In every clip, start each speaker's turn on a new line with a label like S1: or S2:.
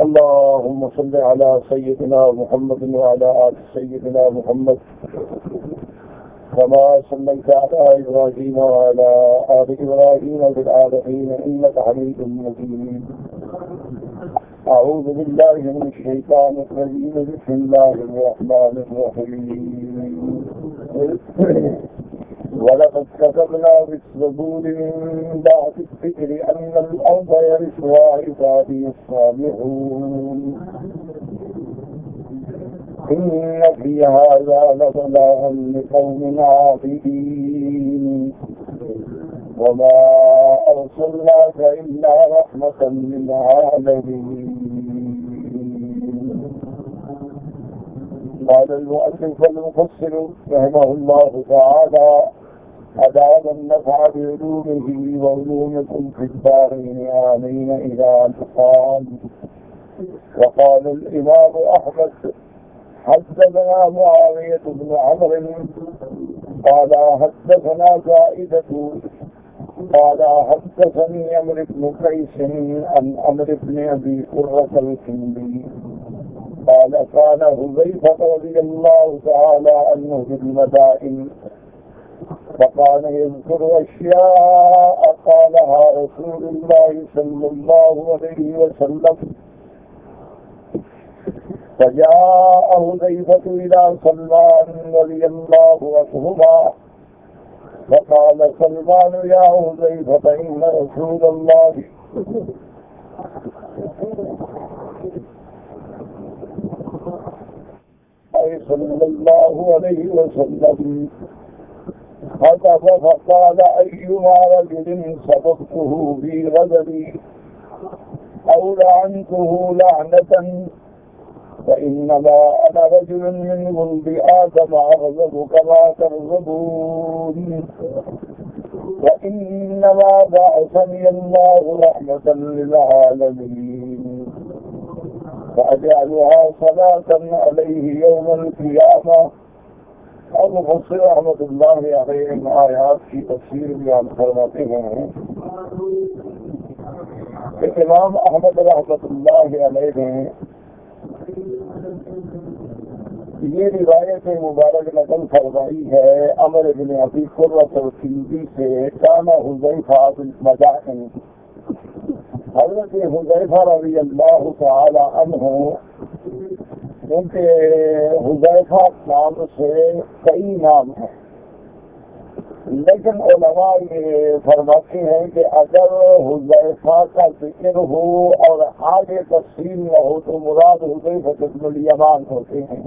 S1: اللهم صل على سيدنا محمد وعلى آل سيدنا محمد كما صليت على إبراهيم وعلى آل إبراهيم في العالمين إنك حميد مجيد. أعوذ بالله من الشيطان الرجيم. بسم الله الرحمن الرحيم. ولقد كتبنا في الزبور من بعد الذكر أن الأرض يرثها عبادي الصالحون إن في هذا لبلاغا لقوم عابدين وما أرسلناك إلا رحمة للعالمين. قال المؤلف المفسر رحمه الله تعالى: أدام النفع بعلومه وعلومكم في الدارين آمين إلى أن قال. وقال الإمام أحمد: حدثنا معاوية بن عمرو قال حدثنا زائدة قال حدثني عمرو بن قيس عن عمرو بن أبي قرة الكندي قال كان حذيفة رضي الله تعالى عنه في المدائن فكان يذكر أشياء قالها رسول الله صلى الله عليه وسلم. فجاء حذيفة إلى سلمان رضي الله عنهما فقال سلمان: يا حذيفة إن رسول الله صلى الله عليه وسلم خطب فقال: أيما رجل سبقته في غضبي أو لعنته لعنة فإنما أنا رجل من ولد آدم أغضب كما تغضبون وإنما بعثني الله رحمة للعالمين فأجعلها صلاة عليه يوم القيامة. اور مفسر رحمۃ اللہ علیہ ان آیات کی تفسیر بیان فرماتے ہیں کہ امام احمد رحمۃ اللہ علیہ نے یہ روایت مبارک نقل فرمائی ہے عمرو بن ابی قرۃ الکندی سے کان حذیفہ بالمدائن. حضرت حذیفہ رضی اللہ تعالی عنہ ان کے حذیفہ نام سے کئی نام ہیں، لیکن علماء یہ فرماتے ہیں کہ اگر حذیفہ کا ذکر ہو اور آگے تفصیل نہ ہو تو مراد حذیفہ بن الیمان ہوتے ہیں.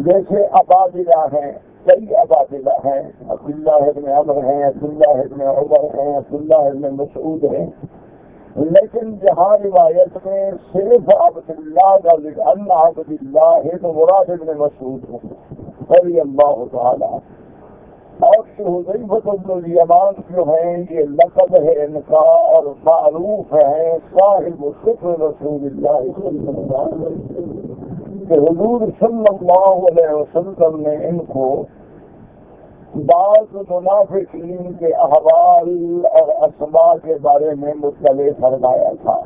S1: جیسے عبادلہ ہیں، کئی عبادلہ ہیں، عبداللہ ابن عمر ہیں، عبداللہ ابن عمر ہیں، عبداللہ ابن مسعود ہیں، لیکن جہاں روایت میں صرف عبداللہ کا ذکر ان عبداللہ ہے تو مراد ابن مسعود رضی اللہ تعالیٰ. اور حذیفہ بن الیمان جو ہیں یہ لقب ہے ان کا اور معروف ہے صاحب سفر رسول اللہ صلی اللہ علیہ وسلم کہ حضور صلی اللہ علیہ وسلم نے ان کو بعض منافقین کے احوال اور اسماء کے بارے میں مطلع فرمایا تھا.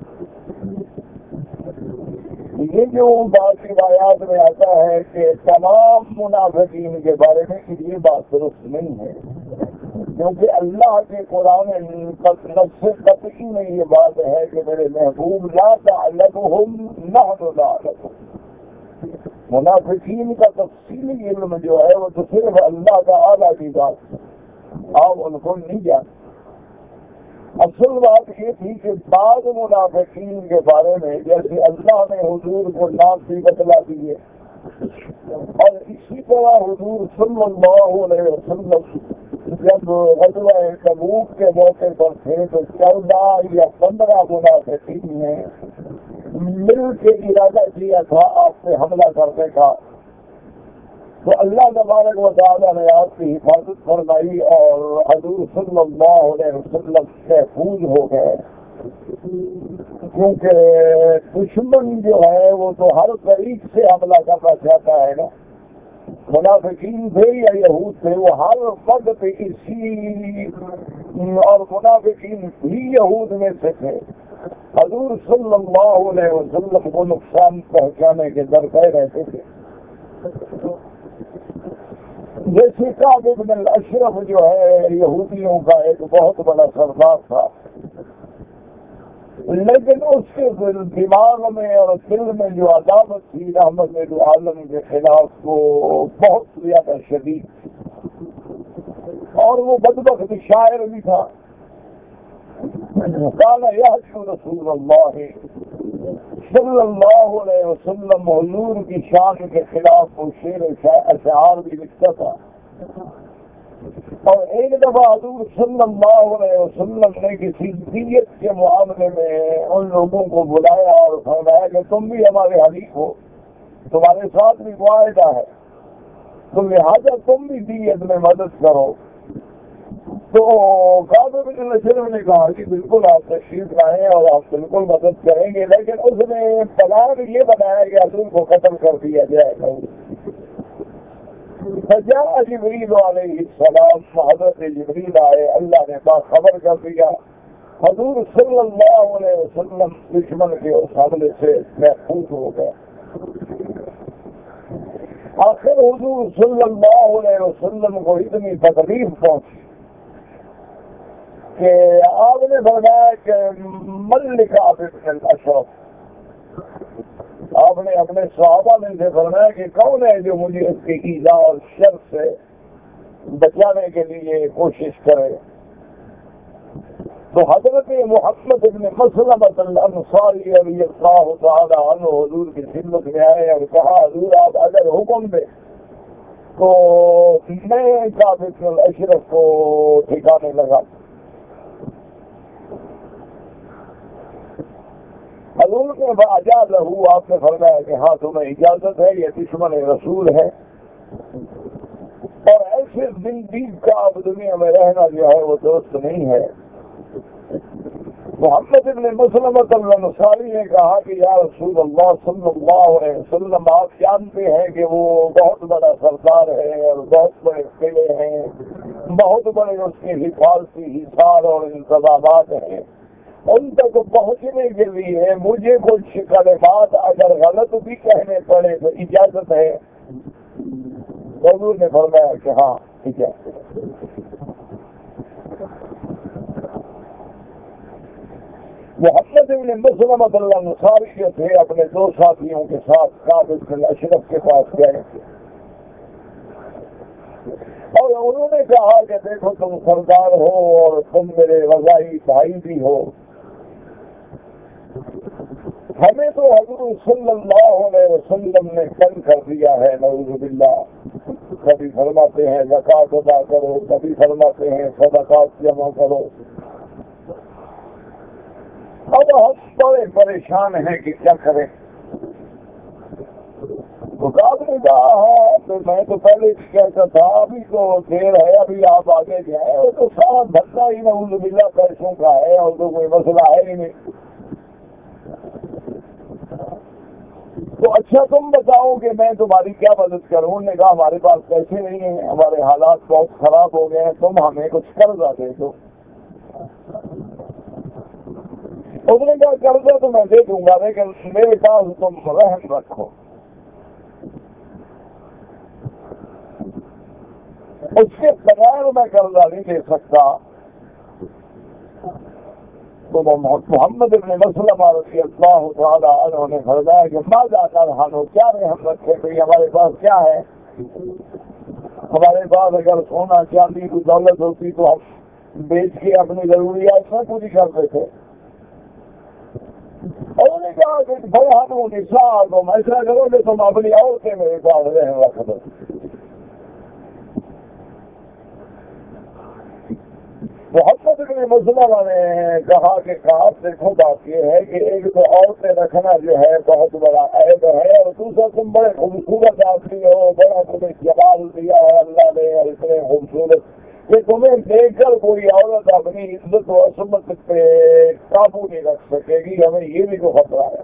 S1: یہ جو بات روایات میں آتا ہے کہ تمام منافقین کے بارے میں یہ بات درست نہیں ہے، کیونکہ اللہ کے قرآن نص قطعی میں یہ بات ہے کہ میرے محبوب لا تعلمهم نحن نعلمهم. منافقین کا تفصیلی علم جو ہے وہ تو صرف اللہ کا اعلیٰ کی بات ہے، آپ ان کو نہیں جانتے. اصل بات یہ تھی کہ بعض منافقین کے بارے میں جیسے اللہ نے حضور کو نام بھی بتلا دیے اور اسی طرح حضور صلی اللہ علیہ وسلم جب غزوہ تبوک کے موقع پر تھے تو 14 یا 15 منافقین نے مل کے ارادہ کیا تھا آپ سے حملہ کرنے کا. تو اللہ تبارک و تعالیٰ نے آپ کی حفاظت فرمائی اور حضور صلی اللہ علیہ وسلم محفوظ ہو گئے، کیونکہ دشمن جو ہے وہ تو ہر طریق سے حملہ کرنا چاہتا ہے نا. منافقین تھے یا یہود تھے وہ ہر وقت اسی، اور منافقین بھی یہود میں سے تھے حضور صلی اللہ علیہ وسلم کو نقصان پہنچانے کے ڈرتے رہتے تھے. جیسے کعب بن الاشرف جو ہے یہودیوں کا ایک بہت بڑا سردار تھا، لیکن اس کے دماغ میں اور دل میں جو عداوت تھی رحمت عالم کے خلاف وہ بہت زیادہ شدید تھی، اور وہ بدبخت شاعر بھی تھا. قال یحشو رسول اللہ صلی اللہ علیہ وسلم، حضور کی شان کے خلاف وہ شعر و اشعار بھی لکھتا تھا. اور ایک دفعہ حضور صلی اللہ علیہ وسلم نے کسی دیت کے معاملے میں ان لوگوں کو بلایا اور فرمایا کہ تم بھی ہمارے حریف ہو، تمہارے ساتھ بھی معاہدہ ہے، تو لہٰذا تم بھی دیت میں مدد کرو. تو کعب بن الاشرف نے کہا کہ بالکل آپ تشریف لائیں اور آپ بالکل مدد کریں گے، لیکن اس نے پلان یہ بنایا کہ حضور کو قتل کر دیا جائے گا. فجاء جبریل علیہ السلام، حضرت جبریل آئے، اللہ نے باخبر کر دیا. حضور صلی اللہ علیہ وسلم دشمن کے اس حملے سے محفوظ ہو گئے. آخر حضور صلی اللہ علیہ وسلم کو اتنی تکلیف پہنچی کہ آپ نے فرمایا کہ ملک کعب بن الاشرف، آپ نے اپنے صحابہ میں سے فرمایا کہ کون ہے جو مجھے اس کی ایذا اور شر سے بچانے کے لیے کوشش کرے. تو حضرت محمد بن مسلمہ الانصاری رضی اللہ تعالی عنہ حضور کی خدمت میں آئے اور کہا حضور آپ اگر حکم دیں تو میں کعب بن الاشرف کو ٹھکانے لگا. حضور نے باجاز لہو، آپ نے فرمایا کہ ہاں تمہیں اجازت ہے، یہ دشمن رسول ہے اور ایسے زندگی کا اب دنیا میں رہنا جو ہے وہ درست نہیں ہے. محمد بن مسلمہ الانصاری نے کہا کہ یا رسول اللہ صلی اللہ علیہ وسلم، آپ جانتے ہیں کہ وہ بہت بڑا سردار ہے اور بہت بڑے قلعے ہیں، بہت بڑے اس کے حفاظتی حصار اور انتظامات ہیں، ان تک پہنچنے کے لیے مجھے کچھ کلمات اگر غلط بھی کہنے پڑے تو اجازت ہے. حضور نے فرمایا کہ ہاں اجازت ہے. محمد بن مسلمہ الانصاری جو تھے اپنے دو ساتھیوں کے ساتھ کعب بن الاشرف کے پاس گئے اور انہوں نے کہا کہ دیکھو تم سردار ہو اور تم میرے وفائی بھائی بھی ہو، ہمیں تو حضور صلی اللہ علیہ وسلم نے تنگ کر دیا ہے نعوذ باللہ. کبھی فرماتے ہیں زکات ادا کرو، کبھی فرماتے ہیں صدقات جمع کرو. اب ہم بڑے پریشان ہیں کہ کیا کریں. تو کعب نے کہا ہاں تو میں تو پہلے کہتا تھا ابھی تو دیر ہے، ابھی آپ آگے جائیں، وہ تو سارا دھکا ہی نعوذ باللہ پیسوں کا ہے اور تو کوئی مسئلہ ہے ہی نہیں. تو اچھا تم بتاؤ کہ میں تمہاری کیا مدد کروں. انہوں نے کہا ہمارے پاس پیسے نہیں ہیں، ہمارے حالات بہت خراب ہو گئے ہیں، تم ہمیں کچھ قرضہ دے دو. اس نے کہا قرضہ تو میں دے دوں گا لیکن میرے پاس تم رحم رکھو. اس کے بغیر میں قرضہ نہیں دے سکتا. تو محمد بن مسلمہ رضی اللہ تعالی عنہ نے فرمایا کہ ماذا ترہن، کیا رحم رکھے بھائی، ہمارے پاس کیا ہے، ہمارے پاس اگر سونا چاندی کی دولت ہوتی تو ہم بیچ کے اپنی ضروریات میں پوری کرتے تھے. انہوں نے کہا کہ بھائی ہم نساء تم ایسا کرو کہ تم اپنی عورتیں میرے پاس رحم رکھ دو. محمد بن مسلمہ نے کہا کہ کہاں دیکھو بات یہ ہے کہ ایک تو عورتیں رکھنا جو ہے بہت بڑا عیب ہے، اور دوسرا تم بڑے خوبصورت آدمی ہو، بڑا تمہیں جمال دیا ہے اللہ نے اور اتنے خوبصورت کہ تمہیں دیکھ کر کوئی عورت اپنی عزت و عصمت پہ قابو نہیں رکھ سکے گی، ہمیں یہ بھی تو خطرہ ہے.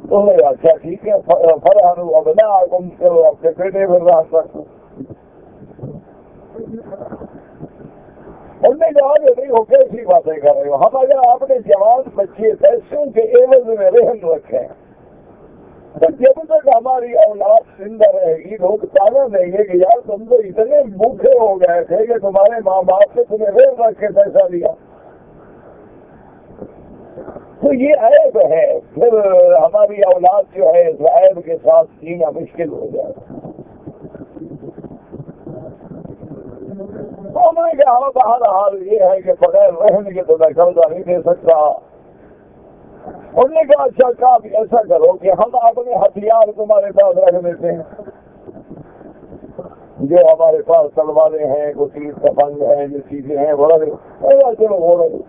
S1: تو اچھا ٹھیک ہے، فرحان ابناءکم، چلو اپنے بیٹے پر راہ رکھو. انہوں نے کہا کہ نہیں وہ کیسی باتیں کر رہے ہو، ہم اگر اپنے جوان بچے پیسوں کے عوض میں رہن رکھیں تو جب تک ہماری اولاد زندہ رہے گی لوگ تانا دیں گے کہ یار تم تو اتنے بھوکے ہو گئے تھے کہ تمہارے ماں باپ سے تمہیں رہ رکھ کے پیسہ دیا. تو یہ عیب ہے، پھر ہماری اولاد جو ہے اس عیب کے ساتھ جینا مشکل ہو جائے. تو میں نے کہا بہرحال یہ ہے کہ بغیر رہنے کے تو میں قرضہ نہیں دے سکتا. انہوں نے کہا اچھا کام ایسا کرو کہ ہم اپنے ہتھیار تمہارے پاس رکھ دیتے ہیں، جو ہمارے پاس تلواریں ہیں، کوئی تیر تفنگ ہیں، جو چیزیں ہیں وہ رکھ دو. چلو وہ رکھ دو.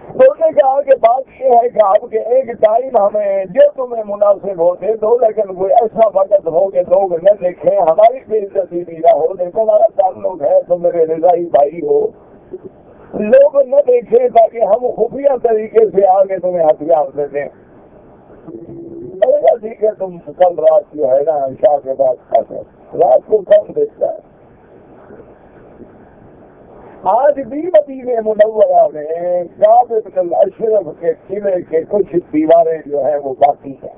S1: تو انہوں نے کہا کہ بات یہ ہے کہ آپ کے ایک ٹائم ہمیں جو تمہیں مناسب ہوتے دو، لیکن کوئی ایسا وقت ہو کہ لوگ نہ دیکھیں، ہماری بے عزتی بھی نہ ہو. دیکھو ہمارا تعلق ہے، تم میرے رضائی بھائی ہو، لوگ نہ دیکھیں تاکہ ہم خفیہ طریقے سے آگے تمہیں ہتھیار دے دیں. ٹھیک ہے تم کل رات جو ہے نا عشاء کے بعد کھاتے، رات کو کم دیکھتا ہے. آج بھی مدینہ منورہ میں کعب بن الاشرف کے قلعے کے کچھ دیواریں جو ہیں وہ باقی ہیں.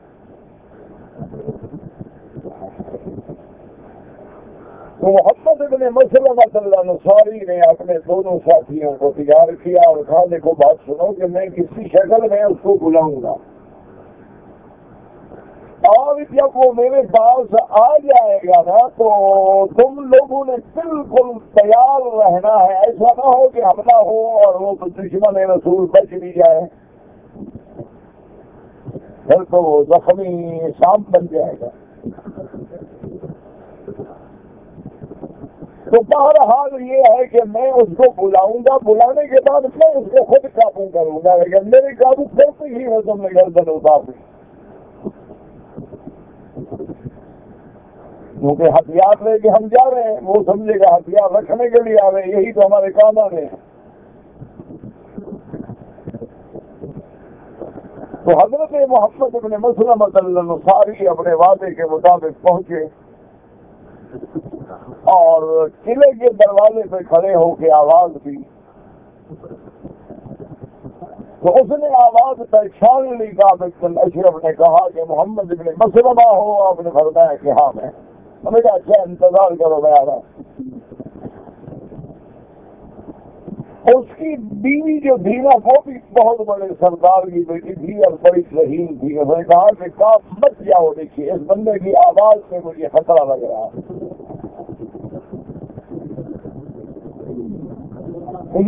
S1: تو محمد بن مسلمہ الانصاری نے اپنے دونوں ساتھیوں کو تیار کیا اور کہا دیکھو بات سنو کہ میں کسی شکل میں اس کو بلاؤں گا، اور جب وہ میرے پاس آ جائے گا نا تو تم لوگوں نے بالکل تیار رہنا ہے. ایسا نہ ہو کہ حملہ ہو اور وہ دشمن رسول بچ بھی جائے، پھر تو زخمی شام بن جائے گا. تو بہرحال یہ ہے کہ میں اس کو بلاؤں گا، بلانے کے بعد میں اس کو خود قابو کروں گا، لیکن میرے قابو کرتے ہی میں تم نے گردن اتار دی. کیونکہ ہتھیار لے کے ہم جا رہے ہیں، وہ سمجھے گا ہتھیار رکھنے کے لیے آ رہے ہیں، یہی تو ہمارے کام آ رہے ہیں. تو حضرت محمد بن مسلمہ الانصاری اپنے وعدے کے مطابق پہنچے اور قلعے کے دروازے پہ کھڑے ہو کے آواز دی. تو اس نے آواز پہچان لی. کعب بن الاشرف نے کہا کہ محمد بن مسلمہ ہو؟ آپ نے فرمایا کہ ہاں میں. ہم نے کہا اچھا انتظار کرو میں آ رہا ہوں. اس کی بیوی جو تھی نا وہ بھی بہت بڑے سردار کی بیٹی تھی اور بڑی رحیم تھی. اس نے کہا کہ کعب مت جاؤ، دیکھیے اس بندے کی آواز سے مجھے خطرہ لگ رہا ہے.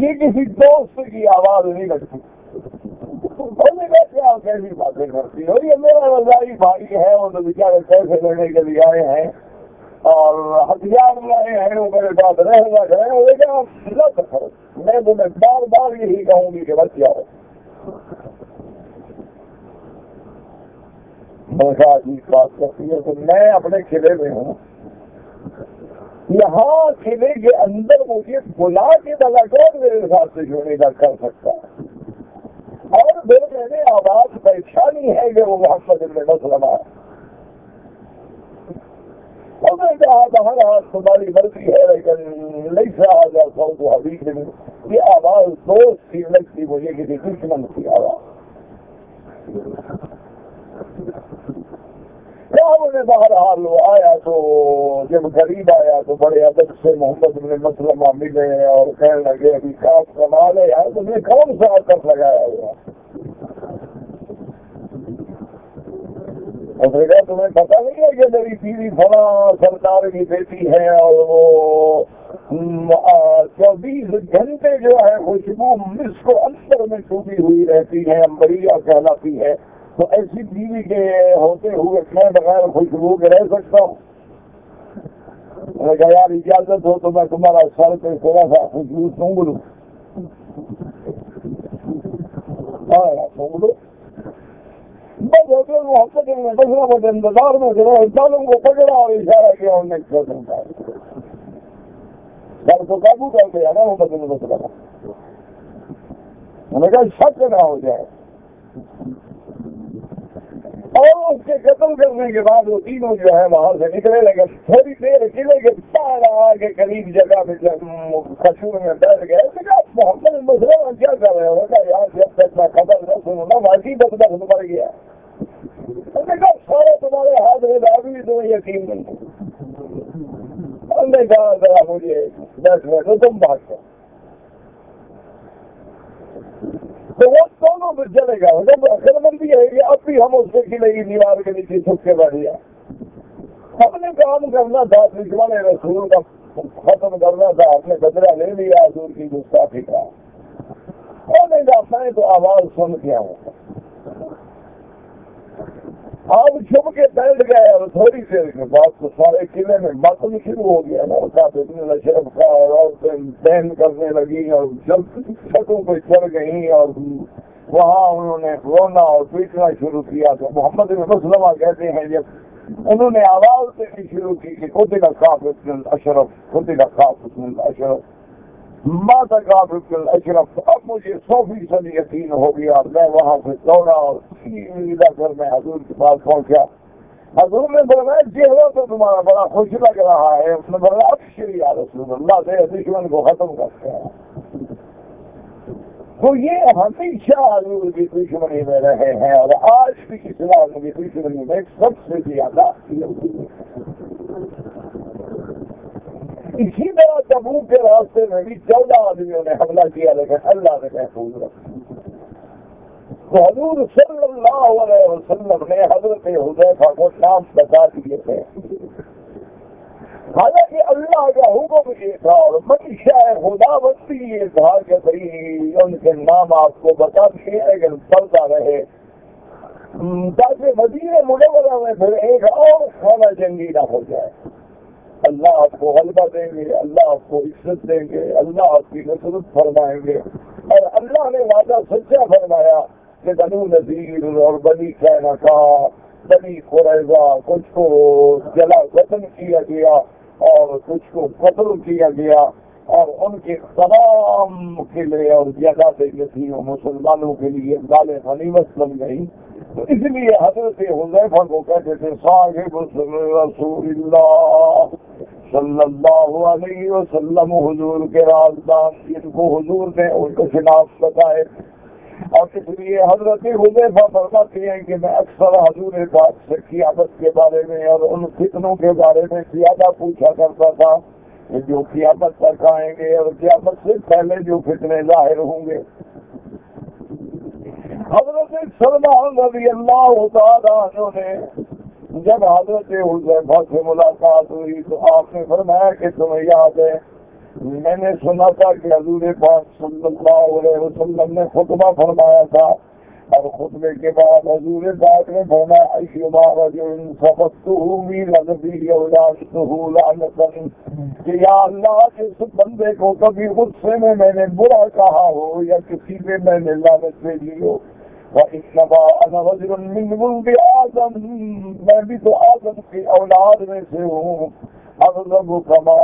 S1: یہ کسی دوست کی آواز نہیں لگتی. کیا کیسی باتیں کرتی ہو؟ یہ میرا رضائی بھائی ہے، وہ تو بیچارے پیسے لینے کے لیے آئے ہیں اور ہتھیار لائے ہیں، وہ میرے ساتھ رہنا گئے. لیکن میں تمہیں بار بار یہی کہوں گی کہ بچ جاؤ. عجیب بات کرتی ہے تو میں اپنے قلعے میں ہوں، یہاں قلعے کے اندر مجھے بلا کے بلاکار میرے ساتھ سے جو نہیں کر سکتا. اور پھر میں نے آواز پہچانی ہے کہ وہ محمد بن مسلمہ ہے. اور میں کہا بہرحال تمہاری مرضی ہے، لیکن نہیں سے آ جا سو تو حبیب نے یہ آواز دوست کی لگتی مجھے کسی دشمن کی آواز. نے بہرحال وہ آیا تو جب قریب آیا تو بڑے ادب سے محمد بن مسلمہ ملے اور کہنے لگے ابھی کاف کمال ہے یار، تم نے کون سا کر لگایا ہوا؟ اس نے کہا تمہیں پتہ نہیں ہے کہ میری بیوی فلاں سردار کی بیٹی ہے اور وہ 24 گھنٹے جو ہے خوشبو مسک کو اندر میں ڈوبی ہوئی رہتی ہے، امبریا کہلاتی ہے. تو ایسی بیوی کے ہوتے ہوئے میں بغیر خوشبو کے رہ سکتا ہوں؟ میں نے کہا یار اجازت ہو تو میں تمہارا سر پہ تھوڑا سا خوشبو سونگ لوں. سونگ لو بس ہوتے محبت میں بسرا بس انتظار میں انسانوں کو پکڑا اور اشارہ کیا انہوں نے سر کو قابو کر دیا نا محمد بن مسلمہ. میں نے کہا شک نہ ہو جائے. اور اس کے قتل کرنے کے بعد وہ تینوں جو ہے وہاں سے نکلے لگے. تھوڑی دیر قلعے کے پارا کے قریب جگہ میں کشور میں بیٹھ گئے. محمد مسلم کیا کر رہے ہو؟ یار جب تک میں خبر نہ سنوں نا باقی بدبخت مر گیا. سارے تمہارے ہاتھ میں ابھی تمہیں یقین نہیں. ہم نے کہا ذرا مجھے 10 منٹ تو تم بات کر. تو وہ دونوں میں چلے گا. جب اخر مندی ہے کہ اب بھی ہم اس کے قلعے کی دیوار کے نیچے چھپ کے بیٹھ گیا. ہم نے کام کرنا تھا دشمن رسول کا ختم کرنا تھا. ہم نے بدلہ لے لیا حضور کی گستاخی کا. اور نہیں کہا میں تو آواز سن کے آؤں. آپ چھپ کے بیٹھ گئے اور تھوڑی دیر کے بعد تو سارے قلعے میں ماتم شروع ہو گیا نا. شرف کا اور عورتیں بہن کرنے لگی اور جب چھتوں پہ چڑھ گئی اور وہاں انہوں نے رونا اور پیٹنا شروع کیا. تو محمد مسلمہ کہتے ہیں جب انہوں نے آواز دینی شروع کی کہ قتل کافر الاشرف قتل کافر الاشرف ماتا کافر الاشرف. اب مجھے 100% یقین ہو گیا. میں وہاں سے دوڑا اور سیدھا کر میں حضور کے پاس پہنچا. حضور نے فرمایا چہرہ تو تمہارا بڑا خوش لگ رہا ہے. اس نے فرمایا ابشر یا رسول اللہ سے دشمن کو ختم کرتے ہیں. تو یہ ہمیشہ حضور کی دشمنی میں رہے ہیں اور آج بھی اسلام کی دشمنی میں سب سے زیادہ. اسی طرح تبوک کے راستے میں بھی 14 آدمیوں نے حملہ کیا لیکن اللہ نے محفوظ رکھا. تو حضور صلی اللہ علیہ وسلم نے حضرت حذیفہ کو نام بتا دیے تھے. حالانکہ اللہ کا حکم یہ تھا اور منشا خدا بستی یہ تھا کہ بھائی ان کے نام آپ کو بتا دیے لیکن پڑتا رہے تاکہ مدینہ منورہ میں پھر ایک اور خانہ جنگی نہ ہو جائے. اللہ آپ کو غلبہ دیں گے, اللہ آپ کو عزت دیں گے, اللہ آپ کی نصرت فرمائیں گے. اور اللہ نے وعدہ سچا فرمایا کہ بنو نذیر اور بنی قینقاع بنی قریظہ کچھ کو جلا وطن کیا گیا اور کچھ کو قتل کیا گیا اور ان کے تمام قلعے اور جگہ تھی وہ مسلمانوں کے لیے مال غنیمت بن گئی. تو اس لیے حضرت حذیفہ کو کہتے تھے صاحب رسول اللہ صلی اللہ علیہ وسلم, حضور کے رازدان. جن کو حضور نے ان کو شناخت بتائے. اور اس لیے حضرت حذیفہ فرماتے ہیں کہ میں اکثر حضور پاک سے قیامت کے بارے میں اور ان فتنوں کے بارے میں زیادہ پوچھا کرتا تھا کہ جو قیامت تک آئیں گے اور قیامت سے پہلے جو فتنے ظاہر ہوں گے. حضرت سلمان رضی اللہ تعالیٰ عنہ نے جب حضرت حذیفہ سے ملاقات ہوئی تو آپ نے فرمایا کہ تمہیں یاد ہے میں نے سنا تھا کہ حضور پاک صلی اللہ علیہ وسلم نے خطبہ فرمایا تھا اور خطبے کے بعد حضور پاک نے فرمایا ایما رجل صفتہ من نبی اولادہ لعنتا کہ یا اللہ جس بندے کو کبھی غصے میں نے برا کہا ہو یا کسی پہ میں نے لعنت بھیجی ہو. وَإِنَّمَا أَنَا رَجُلٌ مِّن وُلْدِ آدم, میں بھی تو آدم کی اولاد میں سے ہوں. اغضب کما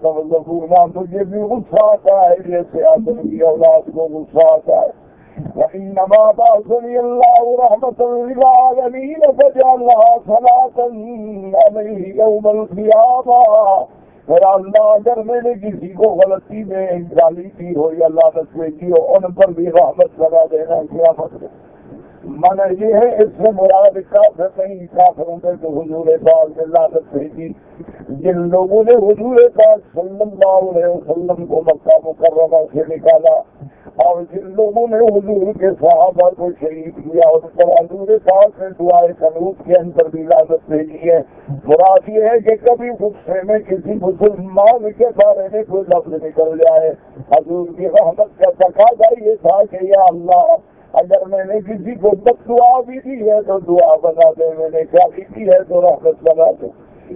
S1: تغضبون, مجھے بھی غصہ آتا ہے جیسے آدم کی اولاد کو غصہ آتا ہے. وَإِنَّمَا بَعَثَنِيَ اللَّهُ رَحْمَةً لِّلْعَالَمِينَ فَجَعَلَهَا صَلَاةً عَلَيْهِ يَوْمَ الْقِيَامَةِ. پھر اللہ اگر میں نے کسی کو غلطی میں گالی دی ہو یا لعنت بھیجی ہو ان پر بھی رحمت لگا دینا قیامت میں. مانا یہ ہے اس سے مراد کافر نہیں, کافروں میں تو حضور پاک نے لعنت بھیجی. جن لوگوں نے حضور پاک صلی اللہ علیہ وسلم کو مکہ مکرمہ سے نکالا اور جن لوگوں نے حضور کے صحابہ کو شہید کیا ان پر حضور پاک نے دعائے قنوت کے اندر بھی لعنت بھیجی ہے. مراد یہ ہے کہ کبھی غصے میں کسی مسلمان کے بارے میں کوئی لفظ نکل جائے, حضور کی رحمت کا تقاضا یہ تھا کہ یا اللہ اگر میں نے کسی کو بد دعا بھی دی ہے تو دعا بنا دے, میں نے کیا کی ہے تو رحمت بنا دے,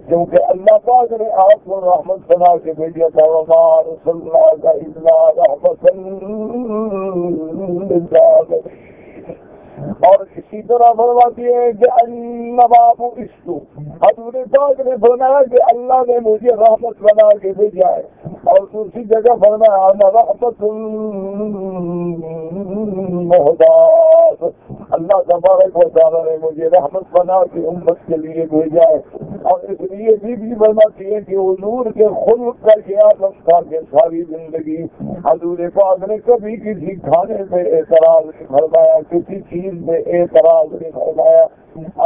S1: کیونکہ اللہ پاک نے آپ کو رحمت بنا کے بھیجا تھا. وما ارسلناک الا رحمۃ للعالمین. اور اسی طرح فرماتی ہے کہ انما بعثت, حضور پاک نے فرمایا کہ اللہ نے مجھے رحمت بنا کے بھیجا ہے. اور دوسری جگہ فرمایا انا رحمت مہداۃ, اللہ تبارک و تعالیٰ نے مجھے رحمت بنا کے امت کے لیے بھیجا ہے. اور اس لیے بھی بناتی ہے کہ حضور کے خلق کا قیاس تھا کہ ساری زندگی حضور پاک نے کبھی کسی کھانے پہ اعتراض نہیں فرمایا, کسی چیز پہ اعتراض نہیں فرمایا.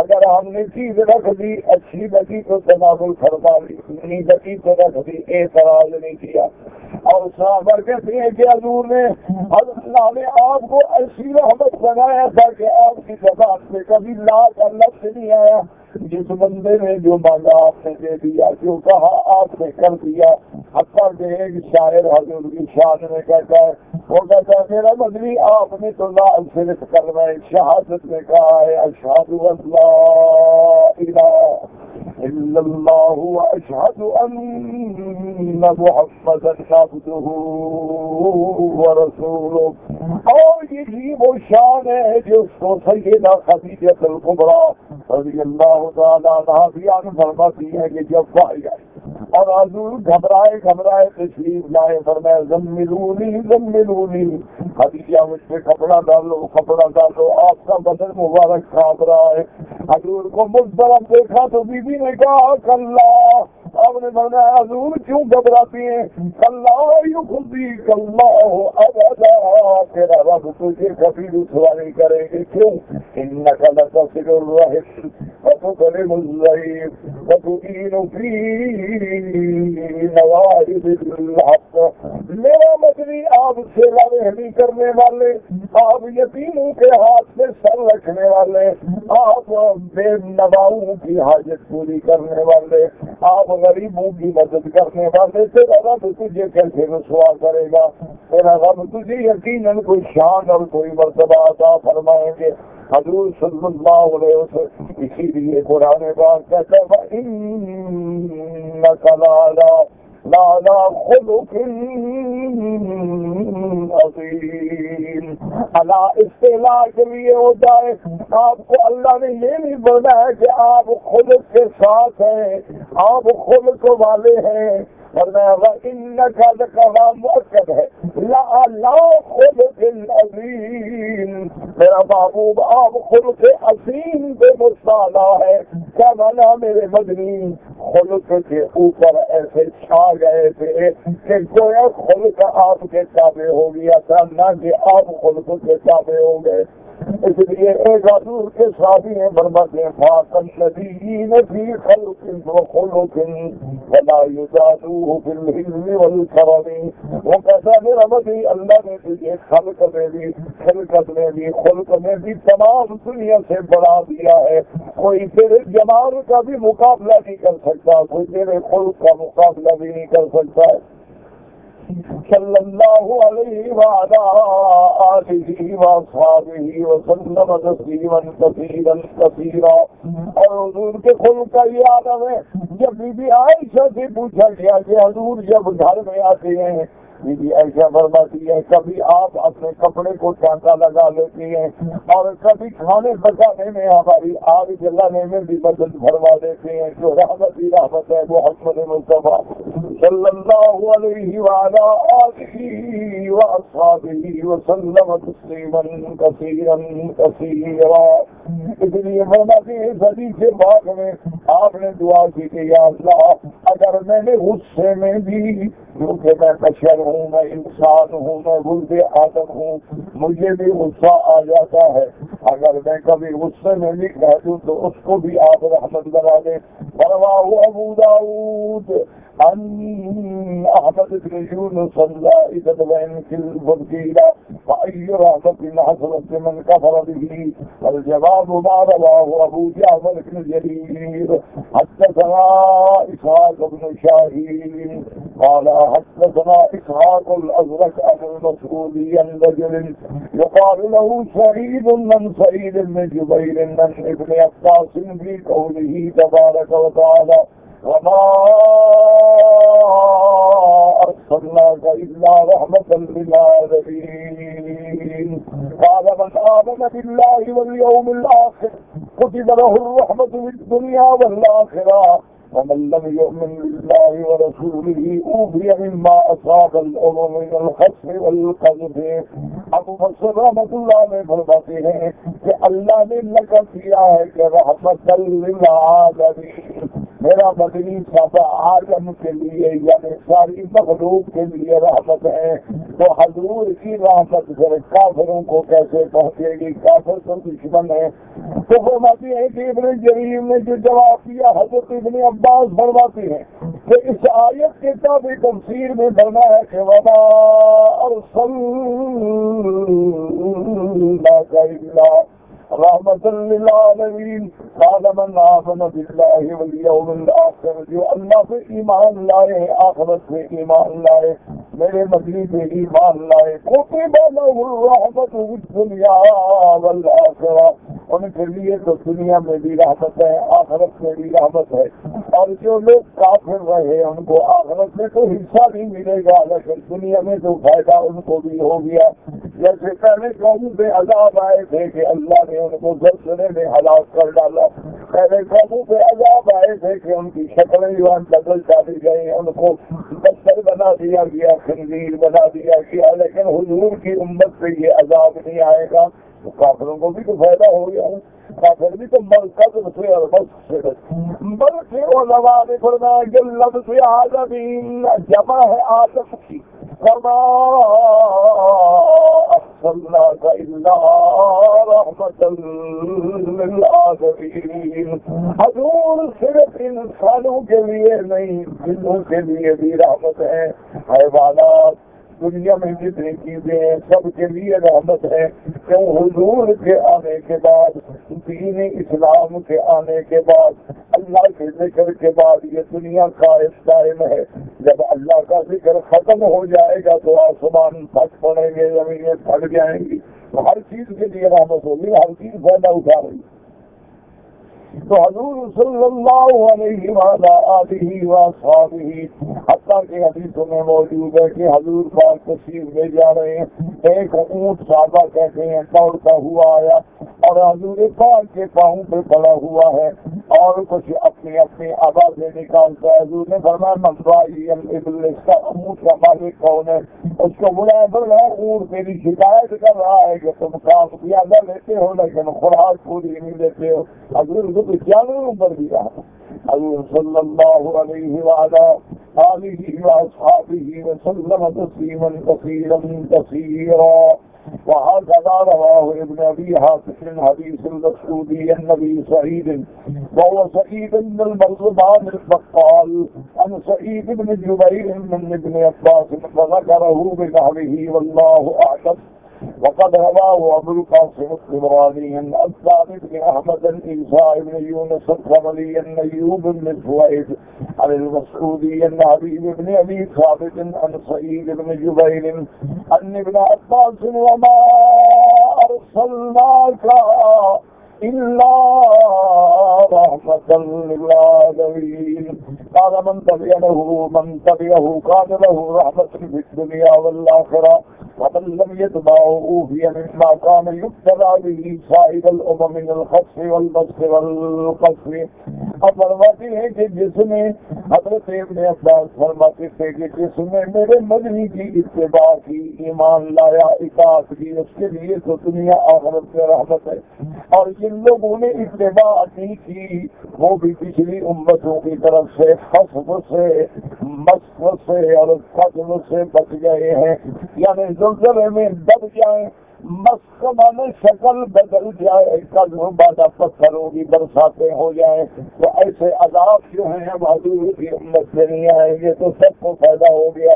S1: اگر ہم نے چیز رکھ دی اچھی لگی تو تناول فرما لی, نہیں لگی تو رکھ دی, اعتراض نہیں کیا. اور صحابہ کہتے ہیں کہ حضور نے اللہ نے آپ کو ایسی رحمت بنایا تھا کہ آپ کی زبان سے کبھی لا کا لفظ نہیں آیا. جس بندے نے جو مانگا آپ نے دے دیا, جو کہا آپ نے کر دیا. حتیٰ کہ ایک شاعر حضور کی شان میں کہتا ہے, وہ کہتا ہے میرا مدنی آپ نے تو لا صرف کرنا ہے, شہادت میں کہا ہے اشہد ان لا الہ الا اللہ واشہد ان محمدا عبدہ ورسولہ. اور یہ وہ شان ہے جو اس کو سیدہ خدیجہ الکبریٰ رضی اللہ تعالیٰ عنہا بیان فرماتی ہے کہ جب وحی آئی اور حضور گھبرائے تشریف لائے, فرمایا زملونی خدیجہ مجھ پہ کپڑا ڈالو, آپ کا بدن مبارک کھانپ رہا ہے. حضور کو مضطرب دیکھا تو بی بی نے کہا کلا, آپ نے فرمایا حضور کیوں گھبراتی ہیں؟ کلا یخزیک اللہ ابدا, تیرا رب تجھے کبھی رسوا نہیں کریں گے. کیوں؟ انک لتصل الرحم وتكرم الضيف وتعين في نوائب الحق. میرا مدنی آپ سے رحمی کرنے والے, آپ یتیموں کے ہاتھ سے سر رکھنے والے, آپ بے نواؤں کی حاجت پوری کرنے والے, آپ غریبوں کی مدد کرنے والے. تیرا رب تجھے کیسے رسوا کرے گا؟ تیرا رب تجھے یقیناً کوئی شان اور کوئی مرتبہ عطا فرمائیں گے. حضور صلی اللہ علیہ وسلم اسی لیے قرآن پاک کہتا ہے وَإِنَّكَ لَعَلَىٰ خُلُقٍ عَظِيمٍ. اللہ استعلاء کے لیے ہوتا ہے. آپ کو اللہ نے یہ نہیں بتایا کہ آپ خلق کے ساتھ ہیں, آپ خلق والے ہیں. وَإِنَّكَ لَكَلَامٌ مؤکد ہے لَعَلَىٰ خُلُقٍ عَظِيمٍ. میرا محبوب آپ خلق عظیم پہ مستعلا ہے. کیا مانا میرے مدنی؟ خلق کے اوپر ایسے چھا گئے تھے کہ گویا خلق آپ کے تابع ہو گیا تھا, نہ کہ آپ خلق کے تابع ہو گئے. اس لیے ایک حضور کے صحابی ہیں فرماتے ہیں فاقا النبیین فی خلق وخلق ولا یزادوہ فی الحلم والکرم. وہ کہتا ہے میرا مدنی اللہ نے تجھے خلقت میں بھی خلق میں بھی تمام دنیا سے بڑھا دیا ہے. کوئی تیرے جمال کا بھی مقابلہ نہیں کر سکتا, کوئی تیرے خلق کا مقابلہ بھی نہیں کر سکتا. صلی اللہ علیہ وعلا آلہ واصحابہ وسلم تسلیما کثیرا کثیرا. اور حضور کے خلق کا یہ عالم ہے. جب بی بی عائشہ سے پوچھا گیا کہ حضور جب گھر میں آتے ہیں, بی بی عائشہ فرماتی ہے کبھی آپ اپنے کپڑے کو ٹانکا لگا لیتی ہیں اور کبھی کھانے پکانے میں ہماری آگ جلانے میں بھی مدد فرما دیتے ہیں. جو رحمت ہی رحمت ہے محمد مصطفیٰ صلی اللہ علیہ وعلا آلہ واصحابہ وسلم تسلیما کثیرا کثیرا. اس لیے فرماتے ہیں حدیث پاک میں آپ نے دعا کی کہ یا اللہ اگر میں نے غصے میں بھی, کیونکہ میں بشر ہوں, میں انسان ہوں, میں ولد آدم ہوں, مجھے بھی غصہ آ جاتا ہے, اگر میں کبھی غصے میں بھی کہہ دوں تو اس کو بھی آپ رحمت بنا دیں. فرماؤ ابو داؤد عن احمد بن يونس الزائدة وإن الفضيلة وأي رحمة حصلت من كفر به. والجواب ما رواه أبو جعفر بن جرير حدثنا إسحاق بن شاهين قال حدثنا إسحاق الأزرق أبو المسعودي عن رجل يقال له سعيد من سعيد بن جبير من ابن عباس في قوله تبارك وتعالى وما أرسلناك إلا رحمة للعالمين. قال من آمن بالله واليوم الآخر كتب له الرحمة في الدنيا والآخرة ومن لم يؤمن بالله ورسوله أوذي مما أصاب الأمم من الخسف والقذف. ابو بکر رحمۃ اللہ علیہ فرماتے ہیں کہ اللہ نے لقب کیا ہے کہ رحمت للعالمین، میرا مدنی صاحب عالم کے لیے یعنی ساری مخلوق کے لیے رحمت ہے. تو حضور کی رحمت پھر کافروں کو کیسے پہنچے گی؟ کافر تو دشمن ہے. تو فرماتی ہے کہ ابن جریر نے جو جواب دیا حضرت ابن عباس فرماتے ہیں کہ اس آیت کے تابع تفسیر میں بنا ہے کہ وما ارسلناک الا رحمت للعالمین قال من آمن باللہ والیوم الآخر، جو اللہ پہ ایمان لائے، آخرت پہ ایمان لائے، میرے مدنی پہ ایمان لائے، کتب لہ الرحمت فی الدنیا والآخرہ، ان کے لیے تو دنیا میں بھی رحمت ہے، آخرت میں بھی رحمت ہے. اور جو لوگ کافر رہے ان کو آخرت میں تو حصہ نہیں ملے گا، لیکن دنیا میں تو فائدہ ان کو بھی ہو گیا. جیسے پہلے قوموں پہ عذاب آئے تھے کہ اللہ نے ان کو زلزلے میں ہلاک کر ڈالا، پہلے قوموں پہ عذاب آئے تھے کہ ان کی شکلیں بدل ڈالی گئی، ان کو بستر بنا دیا گیا، خنزیر بنا دیا گیا. لیکن حضور کی امت پہ یہ عذاب نہیں آئے گا، تو کافروں کو بھی تو فائدہ ہو گیا. کافر بھی تو قدر سے اور بس سے بلکہ علماء نے فرمایا کہ لفظ عالمین جمع ہے آدم کی. وما ارسلناک الا رحمت للعالمین، حضور صرف انسانوں کے لیے نہیں جنوں کے لیے بھی رحمت ہے. حیوانات دنیا میں جتنی چیزیں ہیں سب کے لیے رحمت ہے. کیوں؟ حضور کے آنے کے بعد، دین اسلام کے آنے کے بعد، اللہ کے ذکر کے بعد یہ دنیا قائم ہے. جب اللہ کا ذکر ختم ہو جائے گا تو آسمان پھٹ پڑیں گے، زمینیں پھٹ جائیں گی، تو ہر چیز کے لیے رحمت ہوگی، ہر چیز فائدہ اٹھا رہی. تو حضور صلی اللہ علیہ وآلہ وآصحابہ حتیٰ کہ حدیثوں میں موجود ہے کہ حضور پاک تشریف لے جا رہے ہیں، ایک اونٹ صحابہ کہتے ہیں دوڑتا ہوا آیا اور حضور پاک کے پاؤں پہ پڑا ہوا ہے اور کچھ اپنی اپنی آوازیں نکالتا ہے. حضور نے فرمایا منفائی الابل، اس کا اونٹ کا مالک کون ہے؟ اس کو بلایا فرمایا اونٹ میری شکایت کر رہا ہے کہ تم کام زیادہ لیتے ہو لیکن خوراک پوری نہیں دیتے ہو. حضور کو تو جانوروں پر بھی رہا. حضور صلی اللہ علیہ وآلہ وآصحابہ وسلم تسلیما کثیرا کثیرا. وهكذا رواه ابن ابي حاتم حديث المسعودي النبي سعيد وهو سعيد بن المرزبان البقال عن سعيد بن جبير من ابن عباس فذكره بنحوه والله اعلم. وقد رواه ابو القاسم الطبراني عن ثابت بن احمد بن عيسى بن يونس الثمري عن ايوب بن سويد عن المسعودي عن حبيب بن ابي ثابت عن سعيد بن جبير عن ابن عباس وما ارسلناك إلا رحمة للعالمين قال من تبعه كان له رحمة في الدنيا والآخرة ومن لم يتبعه أوذي مما كان يبتلى به سائر الأمم من الخسف والبسط والقسف. اب فرماتے ہیں کہ جس نے حضرت ابن عباس فرماتے تھے کہ جس نے میرے مدنی کی اتباع کی، ایمان لایا، اطاعت کی، اس کے لیے تو دنیا آخرت میں رحمت ہے. اور جن لوگوں نے اتباع نہیں کی وہ بھی پچھلی امتوں کی طرف سے خسف سے، مسخ سے اور قتل سے بچ گئے ہیں، یعنی زلزلے میں دب جائیں، مسخ مانے شکل بدل جائے، قتل بعد پتھروں کی برساتیں ہو جائیں. تو ایسے عذاب جو ہیں اب حضور کی امت سے نہیں آئیں گے تو سب کو فائدہ ہو گیا.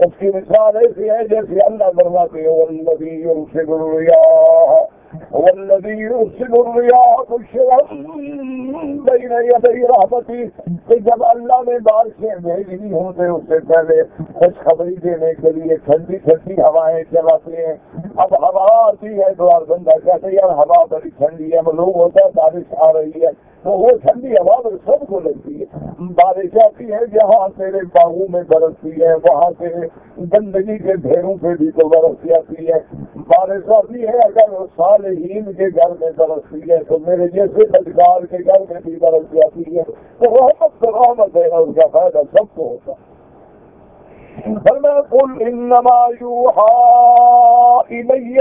S1: اس کی مثال ایسی ہے جیسے اللہ فرماتے ہیں والذی یرسل الرياح والذی یرسل الرياح بشرا بین یدی رحمتہ، کہ جب اللہ نے بارشیں بھیجنی ہوتے اس سے پہلے خوشخبری دینے کے لیے ٹھنڈی ٹھنڈی ہوائیں چلاتے ہیں. اب ہوا آتی ہے تو ہر بندہ کہتے یار ہوا بڑی ٹھنڈی ہے، معلوم ہوتا ہے بارش آ رہی ہے، تو وہ ٹھنڈی ہوا تو سب کو لگتی ہے۔ بارش آتی ہے جہاں تیرے باغوں میں برستی ہے، وہاں سے گندگی کے ڈھیروں پہ بھی تو برس جاتی ہے۔ بارش آتی ہے اگر صالحین کے گھر میں برستی ہے تو میرے جیسے بدکار کے گھر میں بھی برس جاتی ہے، تو رحمت تو رحمت ہے، اس کا فائدہ سب کو ہوتا ہے۔ فرمایا قل انما یوحی الی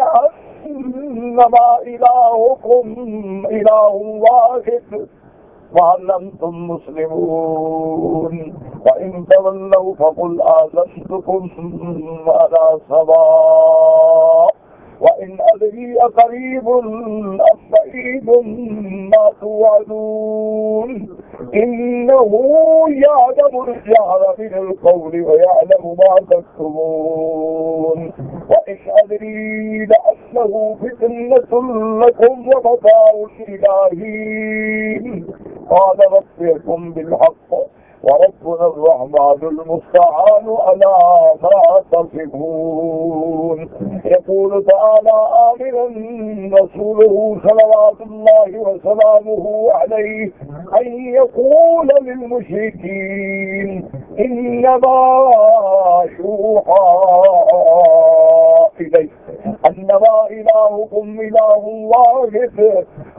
S1: انما الہکم الہ واحد وهل انتم مسلمون وان تولوا فقل آذنتكم على سواء وان ادری اقریب ام بعید ما توعدون انه یعلم الجهر من القول ويعلم ما تكتمون وان ادری لعله فتنة لكم ومتاع الى حين قال ربكم بالحق وربنا الرحمن المستعان على ما تصفون يقول تعالى آمرا رسوله صلوات الله وسلامه عليه أن يقول للمشركين إنما يوحى إليه انما الہکم الہ واحد۔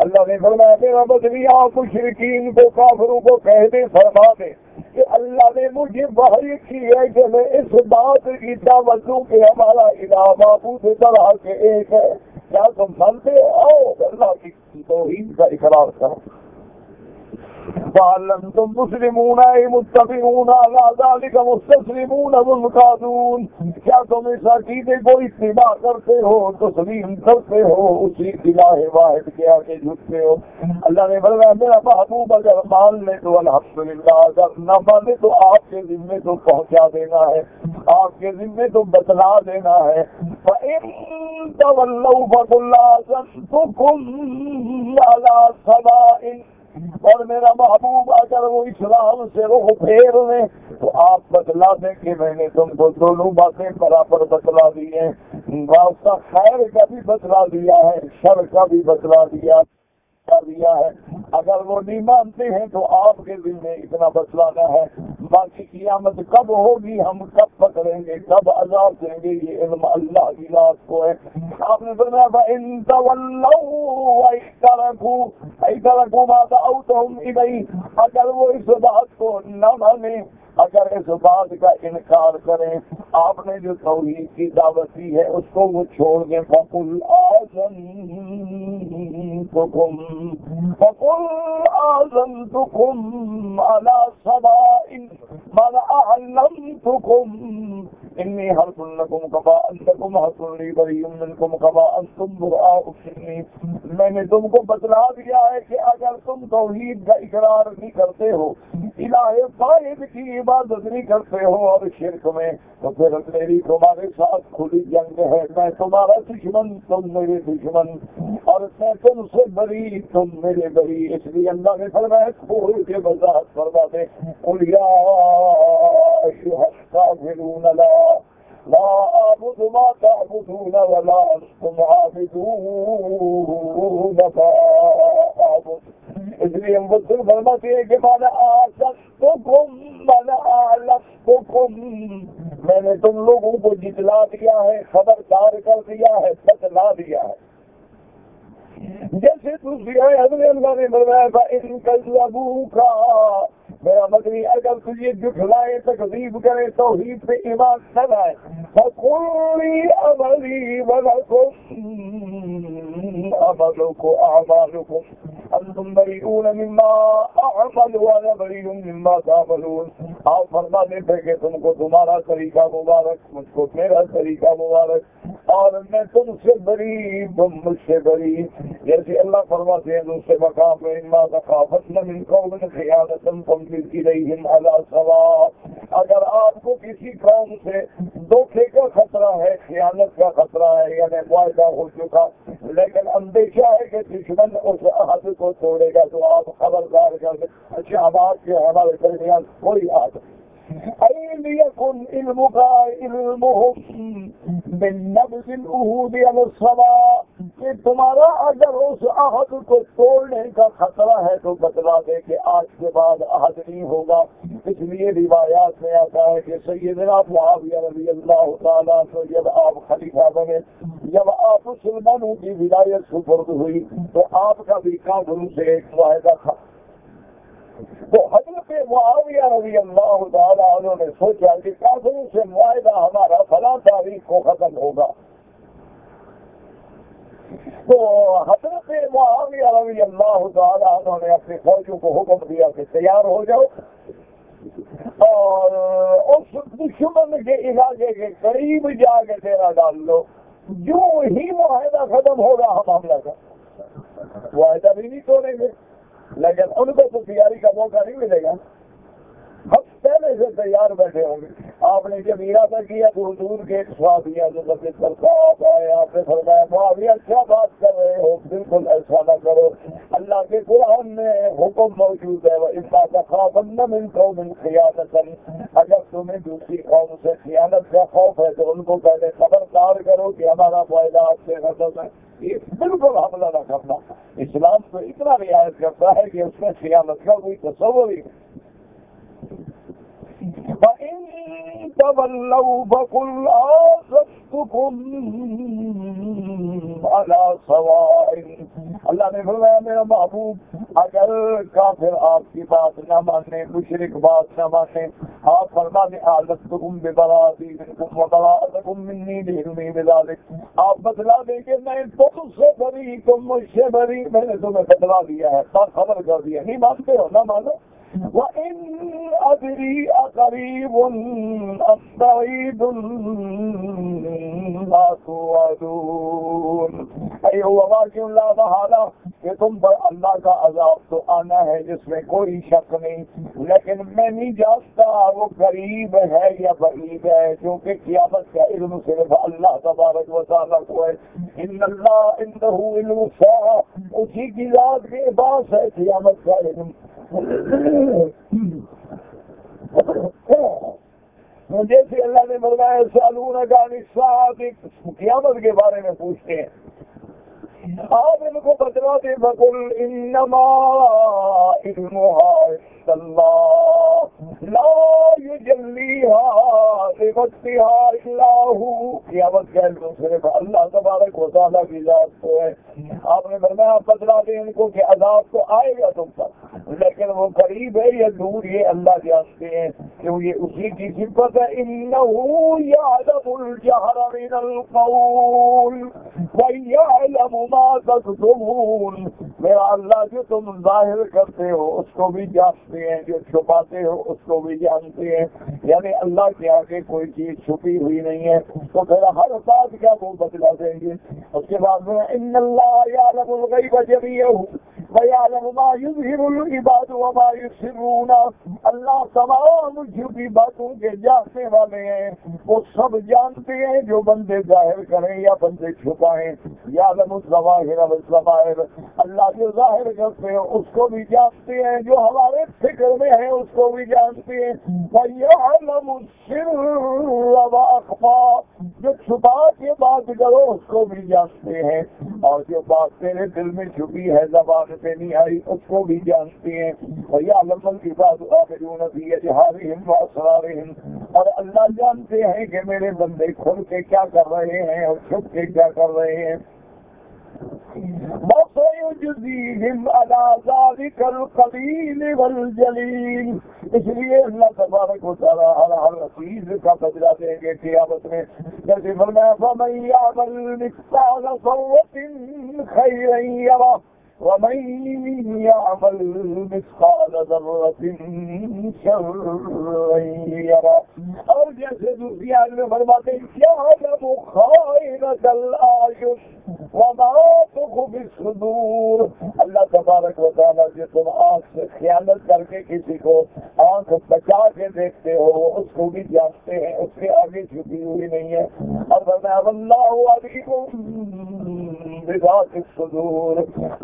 S1: اللہ نے فرمایا میرا بدلی آپ مشرکین کو کافروں کو کہہ دے فرما دے کہ اللہ نے مجھے وحی کی ہے کہ میں اس بات کی دعوت دوں کہ ہمارا الہ معبود طرح کے ایک ہے۔ کیا تم مانتے ہو؟ اللہ کی توحید کا اقرار کرو۔ فَهَلْ أَنْتُمْ مُسْلِمُونَ أَيْ مُتَّبِعُونَ عَلَى ذَلِكَ مُسْتَسْلِمُونَ مُنْقَادُونَ؟ کیا تم اس عقیدے کو اتباع کرتے ہو، تسلیم کرتے ہو، اسی الہ واحد کے آگے جھکتے ہو؟ اللہ نے فرمایا میرا محبوب اگر مان لے تو الحمدللہ، اگر نہ مانے تو آپ کے ذمے تو پہنچا دینا ہے، آپ کے ذمے تو بتلا دینا ہے۔ فَإِن تَوَلَّوْا فَقُلْ آذَنْتُكُمْ عَلَى سَوَاءٍ، اور میرا محبوب اگر وہ اسلام سے رخ پھیر لیں تو آپ بتلا دیں کہ میں نے تم کو دونوں باتیں برابر بتلا دی ہیں، واسطہ خیر کا بھی بتلا دیا ہے، شر کا بھی بتلا دیا ہے۔ اگر وہ نہیں مانتے ہیں تو آپ کے دل میں اتنا بتلانا ہے، باقی قیامت کب ہوگی، ہم کب پکڑیں گے، کب عذاب دیں گے، یہ علم اللہ کی ذات کو ہے۔ آپ نے فرمایا فَإِن تَوَلَّوْا وَإِتَرَكُوا مَا دَعَوْتُهُمْ إِلَيْهِ، اگر وہ اس بات کو نہ مانیں، اگر اس بات کا انکار کریں، آپ نے جو توحید کی دعوت دی ہے اس کو وہ چھوڑ دیں، فَقُلْ آذَنْتُكُمْ عَلَى سَوَاءٍ مَا أَعْلَمْتُكُمْ إِنِّي حَرْثٌ لَكُمْ كَمَا أَنْتُمْ حَرْثٌ لِّي بَرِيءٌ مِّنكُمْ كَمَا أَنْتُمْ بُرَاءٌ مِّنِّي، میں نے تم کو بتلا دیا ہے کہ اگر تم توحید کا اقرار نہیں کرتے ہو، الہ واحد کی عبادت نہیں کرتے ہو اور شرک میں، تو پھر میری تمہارے ساتھ کھلی جنگ ہے، میں تمہارا دشمن تم میرے دشمن، اور میں تم سے بری تم میرے بری۔ اس لیے اللہ نے فرمایا کھول کے وضاحت فرما دے، قل یا ایھا الکافرون لا اعبد ما تعبدون ولا انتم عابدون ما اعبد۔ اس لیے ہم وصل فرماتے ہیں کہ مانا آذنتکم مانا اعلمتکم، میں نے تم لوگوں کو جتلا دیا ہے، خبردار کر دیا ہے، بتلا دیا ہے۔ جیسے دوسری آیت میں اللہ نے فرمایا فَإِن كَذَّبُوكَ، میرا مدنی اگر تجھے جھٹلائے، تکذیب کرے، توحید پہ ایمان نہ لائے، فَقُلْ لِي عَمَلِي وَلَكُمْ أَعْمَالُكُمْ أَنْتُمْ بَرِيئُونَ مِمَّا أَعْمَلُ وَأَنَا بَرِيءٌ مِمَّا تَعْمَلُونَ۔ آپ فرما دیتے کہ تم کو تمہارا طریقہ مبارک، مجھ کو میرا طریقہ مبارک، اور میں تم سے بری، تم مجھ سے بری۔ جیسے اللہ فرماتے ہیں دوسرے مقام میں إِمَّا تَخَافَنَّ مِنْ قَوْمٍ خِيَانَةً فَامْبِذْ إِلَيْهِمْ عَلَىٰ سَوَاءٍ، اگر آپ کو کسی قوم سے دھوکے کا خطرہ ہے، خیانت کا خطرہ ہے، یعنی معاہدہ ہو چکا، لیکن اندیشہ ہے کہ دشمن اس عہد کو توڑے گا، تو آپ خبردار کر دیں اچھا اب آپ کے ہمارے درمیان کوئی عہد أَيْنَ يَكُنْ عِلْمُكَ عِلْمُهُمْ بِالنَّبْضِ الْعُهُودِ عَلَى السَّمَاءِ کہ تمہارا اگر اس عہد کو توڑنے کا خطرہ ہے تو بتلا دے کہ آج کے بعد عہد نہیں ہوگا. اس لیے روایات میں آتا ہے کہ سیدنا معاویہ رضی اللہ تعالیٰ کو جب آپ خلیفہ بنے، جب آپ مسلمانوں کی ولایت سپرد ہوئی تو آپ کا بھی کافروں سے ایک معاہدہ تھا. تو حضرت معاویہ رضی اللہ تعالیٰ انہوں نے سوچا کہ کافروں سے معاہدہ ہمارا فلاں تاریخ کو ختم ہوگا. تو حضرت معاویہ رضی اللہ تعالیٰ انہوں نے اپنے فوجوں کو حکم دیا کہ تیار ہو جاؤ اور اس دشمن کے علاقے کے قریب جا کے ڈیرا ڈال لو. جو ہی معاہدہ ختم ہوگا ہم حملہ کر. معاہدہ بھی نہیں توڑیں گے لیکن ان کو تو تیاری کا موقع نہیں ملے گا. ہم پہلے سے تیار بیٹھے ہوں گے. آپ نے جب ارادہ کیا تو حضور کے صحابیہ جو لبیک کرتا ہے آپ نے فرمایا معاویہ کیا بات کر رہے ہو، بالکل ایسا نہ کرو. اللہ کے قرآن میں حکم موجود ہے وَإِذَا تَخَافَنَّ مِنْ قَوْمٍ خِيَانَةً، اگر تمہیں دوسری قوم سے خیانت کا خوف ہے تو ان کو پہلے خبردار کرو کہ ہمارا معاہدہ آپ سے ختم ہے. یہ بالکل حملہ نہ کرنا. اسلام تو اتنا رعایت کرتا ہے کہ اس میں خیانت کا کوئی تصور ہی نہیں. فَإِن تَوَلَّوْا فَقُلْ آذَنْتُكُمْ عَلَىٰ سَوَاءٍ. اللہ نے فرمایا میرا محبوب اگر کافر آپ کی بات نہ مانے، مشرک بات نہ مانے، آپ فرما دیں آذَنْتُكُمْ بِبَرَائِي مِنْكُمْ وَبَرَاءَتُكُمْ مِنِّي بِعِلْمِي بِذَلِكَ. آپ بتلا دیں کہ میں تم سے بری، تم مجھ سے بری، میں نے تمہیں بتلا دیا ہے، خبر کر دیا. نہیں مانتے ہو نہ مانو. وَإِنْ أَدْرِي أَقَرِيبٌ أَمْ بَعِيدٌ مَا تُوعَدُونَ. اے واقع لا محالہ کہ تم پر اللہ کا عذاب تو آنا ہے جس میں کوئی شک نہیں، لیکن میں نہیں جانتا وہ قریب ہے یا بعید ہے، کیونکہ قیامت کا علم صرف اللہ تبارک و تعالیٰ کو ہے. ان اللہ عنده علم الساعہ، اسی کی ذات کے پاس ہے قیامت کا علم. جیسے اللہ نے فرمایا سألونک عن الساعة، قیامت کے بارے میں پوچھتے ہیں، آپ ان کو بتلا دیں فقل انما علمها عند اللہ لا یجلیها لوقتها الا هو. قیامت کا علم صرف اللہ تبارک و تعالیٰ کی ذات کو ہے. آپ نے فرمایا آپ بتلا دیں ان کو کہ عذاب تو آئے گا تم پر، لیکن وہ قریب ہے یا دور یہ اللہ جانتے ہیں، کیوں یہ اسی کی صفت ہے. انه يعلم الجهر من القول ويعلم ما تكتمون. میرا اللہ جو تم ظاہر کرتے ہو اس کو بھی جانتے ہیں، جو چھپاتے ہو اس کو بھی جانتے ہیں. یعنی اللہ کے آگے کوئی چیز چھپی ہوئی نہیں ہے، تو پھر ہر بات کا وہ بتلا دیں گے. اس کے بعد میں ان اللہ یعلم الغیب جمیعہ وَيَعْلَمُ مَا يُظْهِرُ الْعِبَادُ وَمَا يُسِرُّونَ. اللہ تمام جھوٹی باتوں کے جاننے والے ہیں، وہ سب جانتے ہیں جو بندے ظاہر کریں یا بندے چھپائیں. يَعْلَمُ الظَّوَاهِرَ وَالظَّوَائِرَ، اللہ جو ظاہر کرتے ہیں اس کو بھی جانتے ہیں، جو ہمارے فکر میں ہیں اس کو بھی جانتے ہیں. وَيَعْلَمُ السِّرَّ وَأَخْفَى، جو چھپا کے بات کرو اس کو بھی جانتے ہیں، اور جو بات تیرے دل میں چھپی ہے زبان پہ نہیں آئی اس کو بھی جانتے ہیں. وَيَعْلَمُ الْعِبَادُ آخِرُونَ فِي أَجْهَارِهِمْ وَأَسْرَارِهِمْ، اور اللہ جانتے ہیں کہ میرے بندے کھل کے کیا کر رہے ہیں اور چھپ کے کیا کر رہے ہیں. وَسَيُجْزِيهِمْ عَلَى ذَلِكَ الْقَلِيلِ وَالْجَلِيلِ. اس لیے اللہ تبارک و تعالیٰ ہر چیز کا بدلہ دیں گے قیامت میں. جیسے فرمایا فَمَن يَعْمَلْ مِثْقَالَ ذَرَّةٍ خَيْرًا يَرَهُ وَمَن يَعْمَلْ مِثْقَالَ ذَرَّةٍ شَرًّا يَرَهُ. اور جیسے دوسری آیت میں فرماتے ہیں يَعْلَمُ خَائِنَةَ الْأَعْیُنِ وَمَا تُخْفِي الصُّدُورُ. اللہ تبارک و تعالیٰ جو تم آنکھ سے خیانت کر کے کسی کو آنکھ بچا کے دیکھتے ہو اس کو بھی جانتے ہیں، اس کے آگے چھپی ہوئی نہیں ہے. اور فرمایا واللہ علیم بذات الصدور،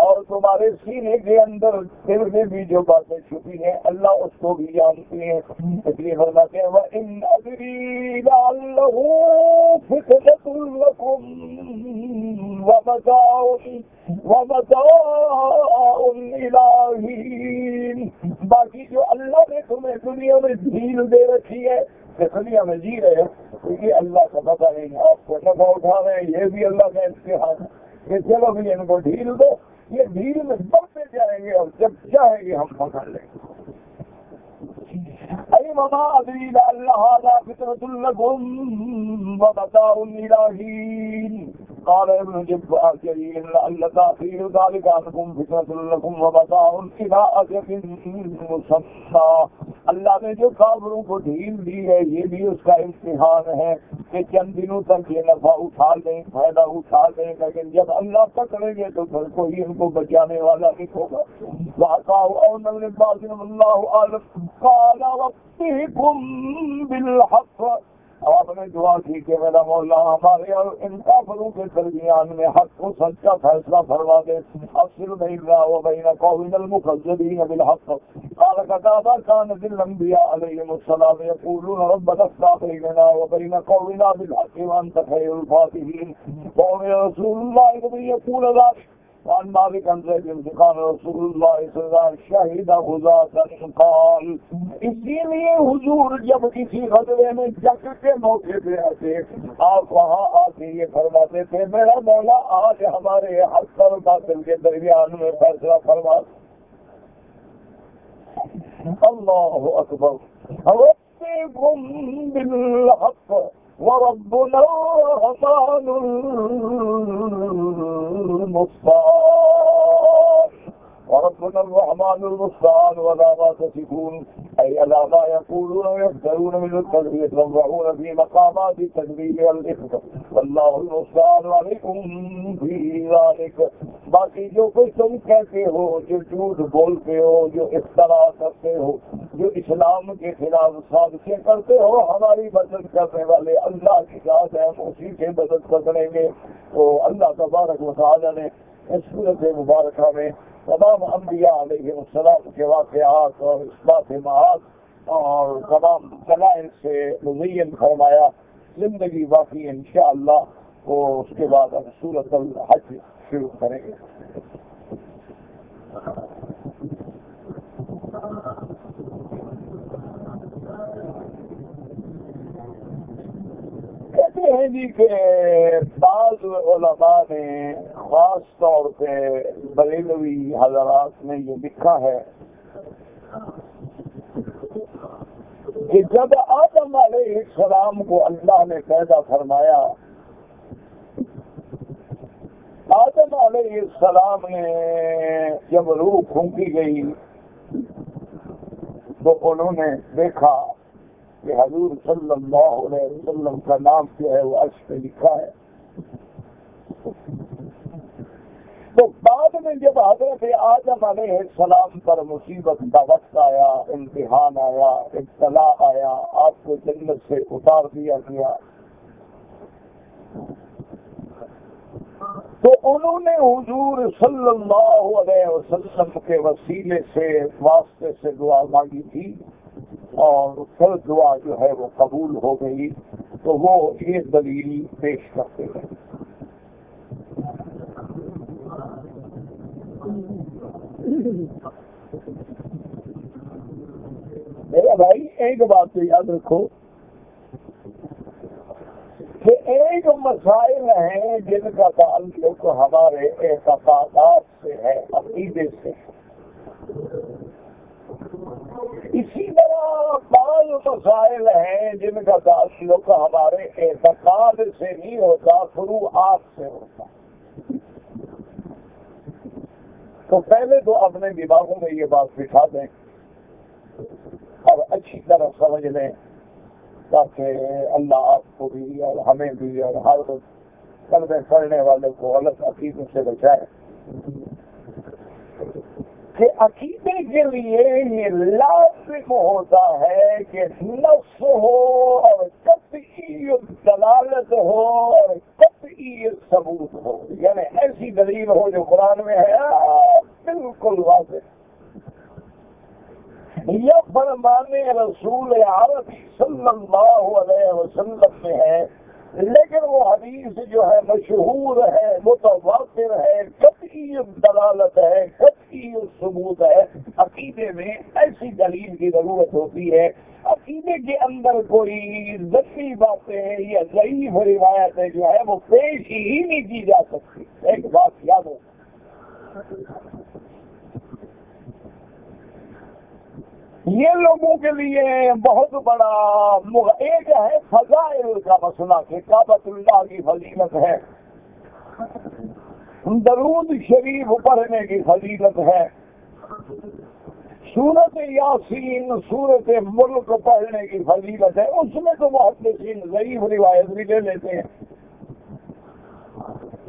S1: اور تمہارے سینے کے اندر دل میں بھی جو باتیں چھپی ہیں اللہ اس کو بھی جانتے ہیں. اس لیے فرماتے ہیں وَإِنْ أَدْرِي لَعَلَّهُ فِتْنَةٌ لَكُمْ وَمَتَاعٌ إِلَىٰ حِينٍ. باقی جو اللہ نے تمہیں دنیا میں ڈھیل دے رکھی ہے کہ دنیا میں جی رہے ہو تو یہ اللہ کا پتہ نہیں، آپ کو نفع اٹھا رہے ہیں، یہ بھی اللہ کا امتحان ہے کہ چلو بھی ان کو ڈھیل دو، یہ ڈھیل میں بڑھتے جائیں گے اور جب چاہیں گے ہم پکڑ لیں گے. اے وما ادری لعل هذا فتنة لكم ومتاع إلى حين. قال ابن جرير لعل تأخير ذلك عنكم فتنة لكم ومتاع إلى أجل مسمى. اللہ نے جو کافروں کو ڈھیل دی ہے یہ بھی اس کا امتحان ہے کہ چند دنوں تک یہ نفع اٹھا لیں، فائدہ اٹھا لیں، لیکن جب اللہ پکڑیں گے تو پھر کوئی ان کو بچانے والا نہیں ہوگا. قال ربكم بالحق. آپ نے دعا کی کہ میرا مولا ہمارے اور ان کافروں کے درمیان میں حق کو سچا فیصلہ فرما دے. افصل بیننا وبین قوم المکذبین بالحق. قال قتادہ كان الانبیاء علیہم السلام یقولون ربنا افتح بیننا وبین قومنا بالحق وانت خیر الفاتحین. قوم رسول اللہ یقول ذلك. وعن مالك عن زيد بن قال رسول الله صلی اللہ علیہ وسلم شہید غزاة قال. اسی لیے حضور جب کسی غزوے میں جنگ کے موقع پہ آتے آپ وہاں آتے یہ فرماتے تھے میرا مولا آج ہمارے حق اور باطل کے درمیان میں فیصلہ فرما. اللہ اکبر. ربكم بالحق وربنا الرحمن المستعان وربنا الرحمن المستعان ولا ما تصفون. أي على ما يقولون ويفترون من الكذب يتنوعون في مقامات التكذيب والإفك والله المستعان عليكم في ذلك. باقی جو کچھ تم کہتے ہو، جو جھوٹ بولتے ہو، جو افترا کرتے ہو، جو اسلام کے خلاف سازشیں کرتے ہو، ہماری مدد کرنے والے اللہ کی ذات ہے، ہم اسی سے مدد کریں گے. تو اللہ تبارک و تعالیٰ نے اس صورت مبارکہ میں تمام انبیاء علیہ السلام کے واقعات اور اثبات معاد اور تمام دلائل سے مزین فرمایا. زندگی باقی انشاءاللہ وہ اس کے بعد اب سورۃ الحج شروع کریں گے. کہتے ہیں جی کہ بعض علماء نے خاص طور پہ بریلوی حضرات نے یہ لکھا ہے کہ جب آدم علیہ السلام کو اللہ نے پیدا فرمایا، آدم علیہ السلام نے جب روح پھونکی گئی تو انہوں نے دیکھا کہ حضور صلی اللہ علیہ وسلم کا نام جو ہے وہ عرش پہ لکھا ہے. تو بعد میں جب حضرت آدم علیہ السلام پر مصیبت کا وقت آیا، امتحان آیا، ابتلا آیا، آپ کو جنت سے اتار دیا گیا، تو انہوں نے حضور صلی اللہ علیہ وسلم کے وسیلے سے واسطے سے دعا مانگی تھی اور پھر دعا جو ہے وہ قبول ہو گئی. تو وہ یہ دلیل پیش کرتے ہیں. میرا بھائی ایک بات تو یاد رکھو کہ ایک مسائل ہیں جن کا تعلق ہمارے اعتقادات سے ہے، عقیدے سے. اسی طرح بعض مسائل ہیں جن کا تعلق ہمارے اعتقاد سے نہیں ہوتا، فروعات سے ہوتا. تو پہلے تو اپنے دماغوں میں یہ بات بٹھا دیں اور اچھی طرح سمجھ لیں تاکہ اللہ آپ کو بھی اور ہمیں بھی اور ہر کلمے پڑھنے والے کو غلط عقیدوں سے بچائے. کہ عقیدے کے لیے یہ لازم ہوتا ہے کہ نص ہو اور قطعی دلالت ہو اور قطعی ثبوت ہو، یعنی ایسی دلیل ہو جو قرآن میں ہے بالکل واضح، یا فرمان رسول عربی صلی اللہ علیہ وسلم میں ہے، لیکن وہ حدیث جو ہے مشہور ہے، متواتر ہے، قطعی دلالت ہے، قطعی ثبوت ہے۔ عقیدے میں ایسی دلیل کی ضرورت ہوتی ہے۔ عقیدے کے اندر کوئی ذاتی باتیں یا ضعیف روایتیں جو ہے وہ پیش ہی نہیں کی جا سکتی۔ ایک بات یاد ہو، یہ لوگوں کے لیے بہت بڑا ایک ہے فضائل کا مسئلہ کہ کعبۃ اللہ کی فضیلت ہے، درود شریف پڑھنے کی فضیلت ہے، سورت یاسین سورت ملک پڑھنے کی فضیلت ہے۔ اس میں تو محدثین ضعیف روایت بھی لے لیتے ہیں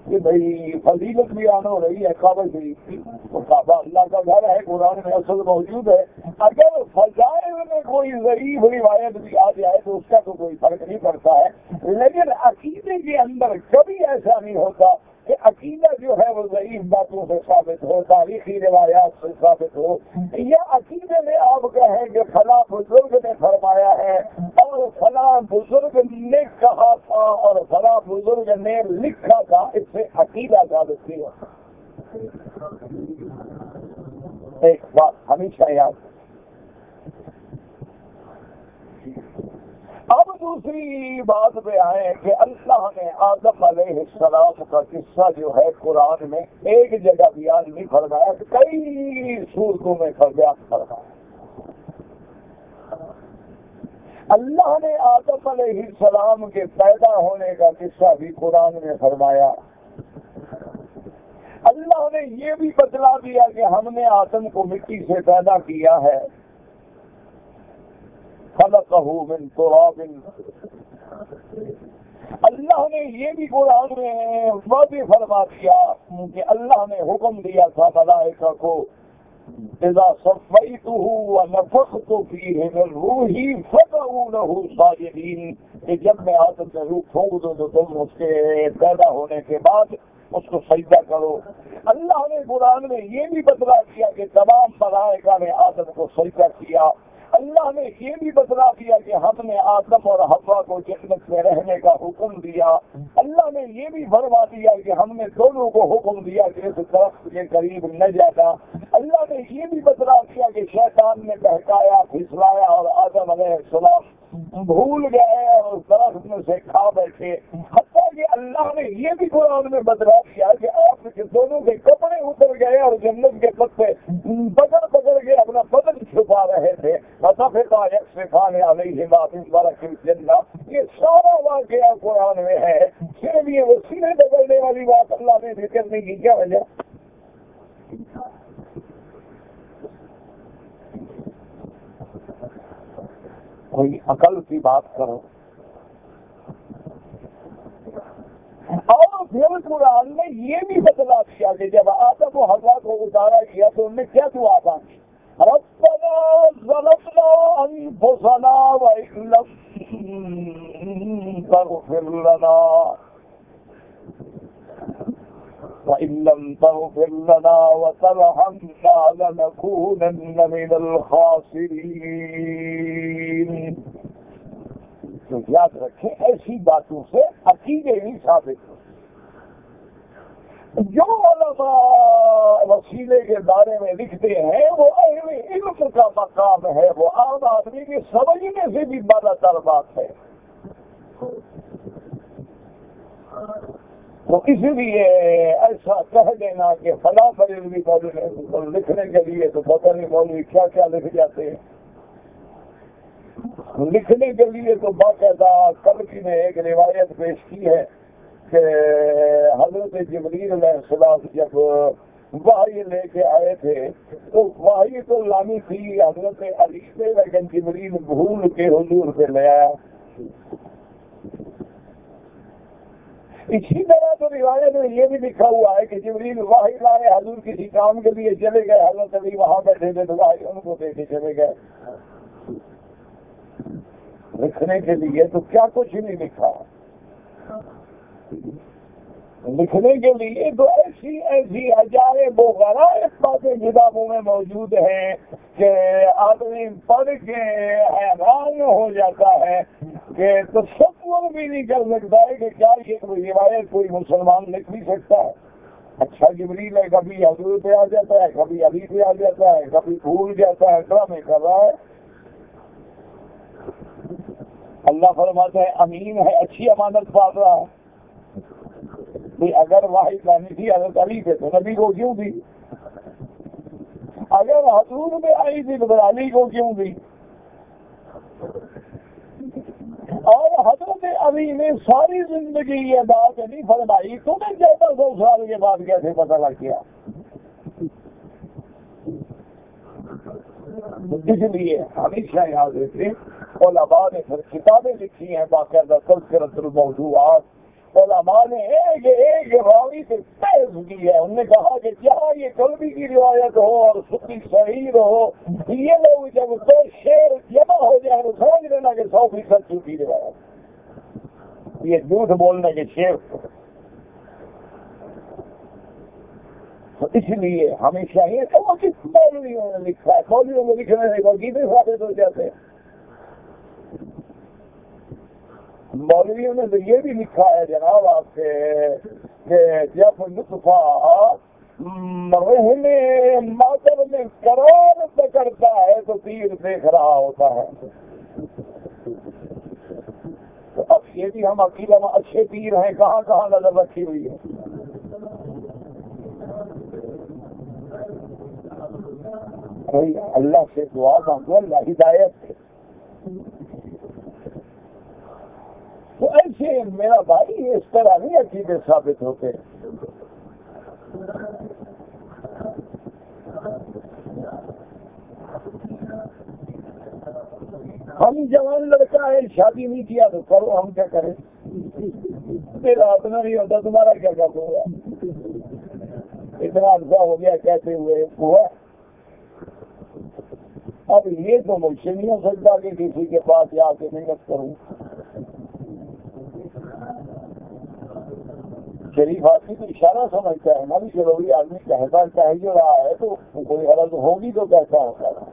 S1: کہ بھئی فضیلت بھی آن ہو رہی ہے کعبہ شریف کی، تو کعبہ اللہ کا گھر ہے، قرآن میں اصل موجود ہے۔ اگر فضائل میں کوئی ضعیف روایت بھی آ جائے تو اس کا تو کوئی فرق نہیں پڑتا ہے، لیکن عقیدے کے اندر کبھی ایسا نہیں ہوتا کہ عقیدہ جو ہے وہ ضعیف باتوں سے ثابت ہو، تاریخی روایات سے ثابت ہو، یا عقیدے میں آپ کہیں کہ فلاں بزرگ نے فرمایا ہے اور فلاں بزرگ نے کہا تھا اور فلاں بزرگ نے لکھا تھا، اس سے عقیدہ ثابت نہیں ہوتا۔ ایک بات ہمیشہ یاد، اب دوسری بات پہ آئے کہ اللہ نے آدم علیہ السلام کا قصہ جو ہے قرآن میں ایک جگہ بیان نہیں فرمایا، کئی صورتوں میں بیان فرمایا۔ اللہ نے آدم علیہ السلام کے پیدا ہونے کا قصہ بھی قرآن میں فرمایا۔ اللہ نے یہ بھی بتلا دیا کہ ہم نے آدم کو مٹی سے پیدا کیا ہے، خلقہ من تراب۔ اللہ نے یہ بھی قرآن میں واضح فرما دیا کہ اللہ نے حکم دیا تھا ملائکہ کو، اذا صفیتہ ونفخت فیہ من روحی فقعوا لہ ساجدین، کہ جب میں آدم میں روح پھونک دوں تو تم اس کے پیدا ہونے کے بعد اس کو سجدہ کرو۔ اللہ نے قرآن میں یہ بھی بتلا دیا کہ تمام ملائکہ نے آدم کو سجدہ کیا۔ اللہ نے یہ بھی بتلا دیا کہ ہم نے آدم اور حوا کو جنت میں رہنے کا حکم دیا۔ اللہ نے یہ بھی فرما دیا کہ ہم نے دونوں کو حکم دیا کہ اس درخت کے قریب نہ جانا۔ اللہ نے یہ بھی بتلا دیا کہ شیطان نے بہکایا، پھسلایا اور آدم علیہ السلام بھول گئے اور درخت میں سے کھا بیٹھے۔ حتیٰ کہ اللہ نے یہ بھی قرآن میں بتلا دیا کہ آپ کے دونوں کے کپڑے اتر گئے اور جنت کے پتے پکڑ پکڑ کے اپنا بدن چھپا رہے تھے۔ یہ سارا واقعہ قرآن میں ہے، صرف یہ وسیلے پکڑنے والی بات اللہ نے ذکر نہیں کی، کیا وجہ؟ کوئی عقل کی بات کرو۔ اور پھر قرآن نے یہ بھی بتلا دیا کہ جب آدم و حوا کو اتارا کیا تو انہوں نے کیا دعا مانگی؟ ربنا ظلمنا انفسنا وان لم تغفر لنا وترحمنا لنكونن من الخاسرين۔ تو یاد رکھیں ایسی باتوں سے عقیدے نہیں ثابت ہو۔ جو علماء وسیلے کے بارے میں لکھتے ہیں وہ اہل علم کا مقام ہے، وہ عام آدمی کے سمجھنے سے بھی بڑا تر بات ہے۔ تو اس لیے ایسا کہہ دینا کہ فلاں بریلوی مولوی لکھنے کے لیے تو پتہ نہیں مولوی کیا کیا لکھ جاتے ہیں۔ لکھنے کے لیے تو باقاعدہ کلبی نے ایک روایت پیش کی ہے کہ حضرت جبریل علیہ السلام جب وحی لے کے آئے تھے تو وحی تو لانی تھی حضرت علی سے، لیکن جبریل بھول کے حضور پہ لے آیا۔ اسی طرح تو روایت میں یہ بھی لکھا ہوا ہے کہ جبریل وحی لائے حضور کسی کام کے لیے چلے گئے، حضرت علی وہاں بیٹھے تھے تو وحی ان کو دے کے چلے گئے لکھنے کے لیے، تو کیا کچھ نہیں لکھا لکھنے کے لیے، تو ایسی ایسی عجائب و غرائب باتیں کتابوں میں موجود ہیں کہ آدمی پڑھ کے حیران ہو جاتا ہے کہ تصور بھی نہیں کر سکتا ہے کہ کیا یہ روایت کوئی مسلمان لکھ بھی سکتا ہے۔ اچھا جبریل ہے، کبھی حضور پہ آ جاتا ہے، کبھی علی پہ آ جاتا ہے، کبھی بھول جاتا ہے، ڈرامے کر رہا ہے۔ اللہ فرماتا ہے امین ہے، اچھی امانت پال رہا ہے۔ اگر واحد لانی تھی حضرت علی پہ تو نبی کو کیوں دی؟ اگر حضور میں آئی تھی تو علی کو کیوں دی؟ اور حضرت علی نے ساری زندگی یہ بات نہیں فرمائی، تمہیں 1400 سال کے بعد کیسے پتہ لگ گیا؟ اس لیے ہمیشہ یاد رکھیں، علماء نے پھر کتابیں لکھی ہیں باقاعدہ تذکرۃ الموضوعات، علماء نے ایک راوی سے تیز کی ہے، انہوں نے کہا کہ کیا یہ کلبی کی روایت ہو اور سنی صحیح ہو، یہ لوگ جب دو شعر جمع ہو جائیں تو سمجھ لینا کہ 100% جھوٹی روایت، یہ جھوٹ بولنے کے شعر۔ اس لیے ہمیشہ یہ کہو کہ مولویوں نے لکھا ہے، مولویوں کو لکھنے سے عقیدے ثابت ہو جاتے ہیں۔ مولویوں نے تو یہ بھی لکھا ہے جناب آپ سے کہ جب لطفہ رحم مادر میں قرار پکڑتا ہے تو تیر دیکھ رہا ہوتا ہے۔ تو اب یہ بھی ہم عقیدہ میں اچھے تیر ہیں، کہاں کہاں نظر رکھی ہوئی ہے۔ اللہ سے دعا مانگو اللہ ہدایت ہے۔ تو ایسے میرا بھائی اس طرح نہیں عقیدے ثابت ہوتے۔ ہم جوان لڑکا ہے، شادی نہیں کیا تو کرو، ہم کیا کریں؟ میرا اپنا نہیں ہوتا، تمہارا کیا کر ہوگا؟ اتنا عرصہ ہو گیا کہتے ہوئے ہوا۔ اب یہ تو مجھ سے نہیں ہو سکتا کہ کسی کے پاس جا کے محنت کروں۔ شریف آدمی تو اشارہ سمجھتا ہے نا، بھی ضروری آدمی کہہ جو رہا ہے تو کوئی غلط ہوگی تو کیسا ہوتا ہے؟